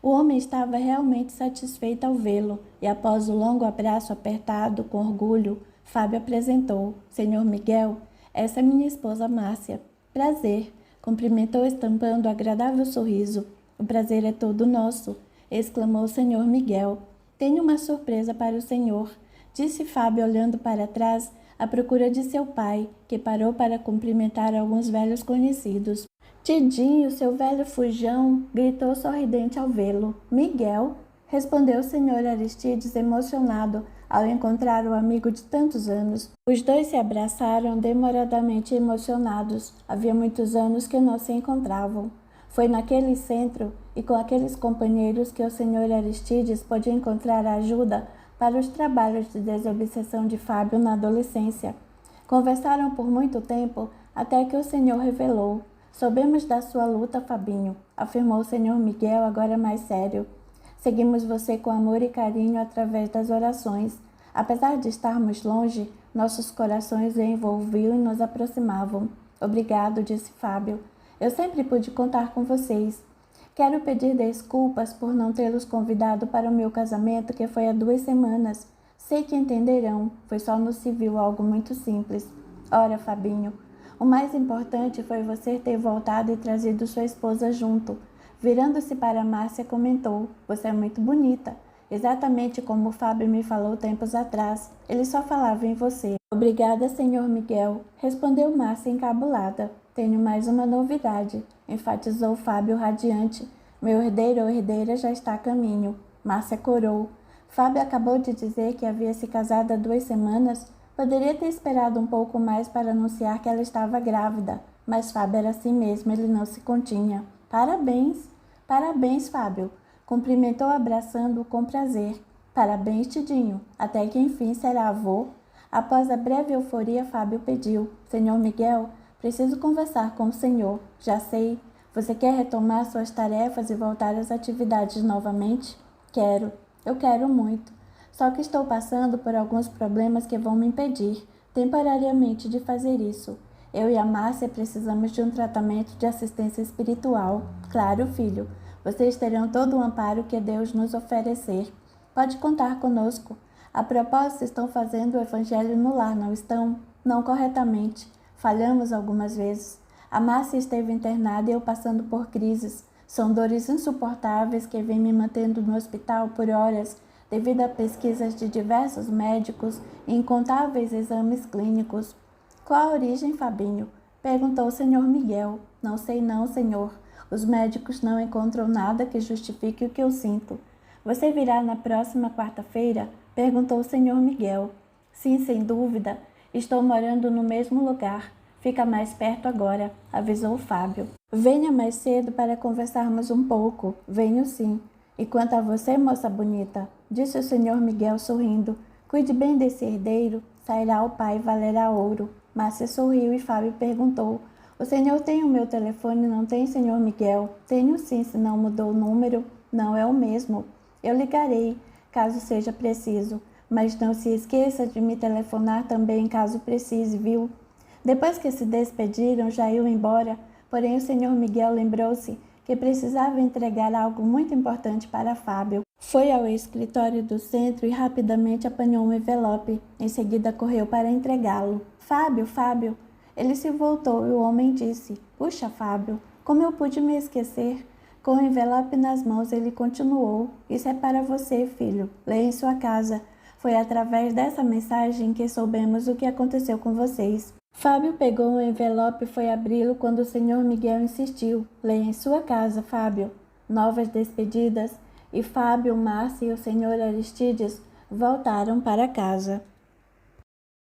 O homem estava realmente satisfeito ao vê-lo, e após o longo abraço apertado com orgulho, Fábio apresentou. Senhor Miguel, essa é minha esposa Márcia. Prazer, cumprimentou estampando agradável sorriso. O prazer é todo nosso, exclamou o senhor Miguel. Tenho uma surpresa para o senhor, disse Fábio olhando para trás à procura de seu pai, que parou para cumprimentar alguns velhos conhecidos. Tidinho, seu velho fujão, gritou sorridente ao vê-lo. Miguel, respondeu o senhor Aristides emocionado ao encontrar o amigo de tantos anos. Os dois se abraçaram demoradamente emocionados. Havia muitos anos que não se encontravam. Foi naquele centro e com aqueles companheiros que o senhor Aristides pôde encontrar ajuda para os trabalhos de desobsessão de Fábio na adolescência. Conversaram por muito tempo até que o senhor revelou. Soubemos da sua luta, Fabinho, afirmou o senhor Miguel, agora mais sério. Seguimos você com amor e carinho através das orações. Apesar de estarmos longe, nossos corações o envolviam e nos aproximavam. Obrigado, disse Fábio. Eu sempre pude contar com vocês. Quero pedir desculpas por não tê-los convidado para o meu casamento, que foi há 2 semanas. Sei que entenderão, foi só no civil, algo muito simples. Ora, Fabinho, o mais importante foi você ter voltado e trazido sua esposa junto. Virando-se para Márcia, comentou, você é muito bonita. Exatamente como o Fábio me falou tempos atrás. Ele só falava em você. Obrigada, senhor Miguel, respondeu Márcia encabulada. Tenho mais uma novidade, enfatizou Fábio radiante. Meu herdeiro ou herdeira já está a caminho. Márcia corou. Fábio acabou de dizer que havia se casado há 2 semanas. Poderia ter esperado um pouco mais para anunciar que ela estava grávida, mas Fábio era assim mesmo, ele não se continha. Parabéns! Parabéns, Fábio! Cumprimentou abraçando-o com prazer. Parabéns, Tidinho! Até que enfim será avô. Após a breve euforia, Fábio pediu. Senhor Miguel, preciso conversar com o senhor. Já sei. Você quer retomar suas tarefas e voltar às atividades novamente? Quero. Eu quero muito. Só que estou passando por alguns problemas que vão me impedir, temporariamente, de fazer isso. Eu e a Márcia precisamos de um tratamento de assistência espiritual. Claro, filho. Vocês terão todo o amparo que Deus nos oferecer. Pode contar conosco. A propósito, estão fazendo o evangelho no lar, não estão? Não corretamente. Falhamos algumas vezes. A Márcia esteve internada e eu passando por crises. São dores insuportáveis que vêm me mantendo no hospital por horas, devido a pesquisas de diversos médicos e incontáveis exames clínicos. Qual a origem, Fabinho? Perguntou o senhor Miguel. Não sei não, senhor. Os médicos não encontram nada que justifique o que eu sinto. Você virá na próxima quarta-feira? Perguntou o senhor Miguel. Sim, sem dúvida. Estou morando no mesmo lugar. Fica mais perto agora, avisou Fábio. Venha mais cedo para conversarmos um pouco. Venho sim. E quanto a você, moça bonita, disse o senhor Miguel sorrindo, cuide bem desse herdeiro, sairá o pai e valerá ouro. Márcia sorriu e Fábio perguntou, o senhor tem o meu telefone, não tem, senhor Miguel? Tenho sim, se não mudou o número. Não é o mesmo. Eu ligarei, caso seja preciso, mas não se esqueça de me telefonar também, caso precise, viu? Depois que se despediram, já iam embora, porém o senhor Miguel lembrou-se que precisava entregar algo muito importante para Fábio. Foi ao escritório do centro e rapidamente apanhou um envelope. Em seguida correu para entregá-lo. Fábio, Fábio! Ele se voltou e o homem disse, puxa, Fábio, como eu pude me esquecer? Com o envelope nas mãos, ele continuou, isso é para você, filho. Leia em sua casa. Foi através dessa mensagem que soubemos o que aconteceu com vocês. Fábio pegou o envelope e foi abri-lo quando o senhor Miguel insistiu. Leia em sua casa, Fábio. Novas despedidas, e Fábio, Márcia e o senhor Aristides voltaram para casa.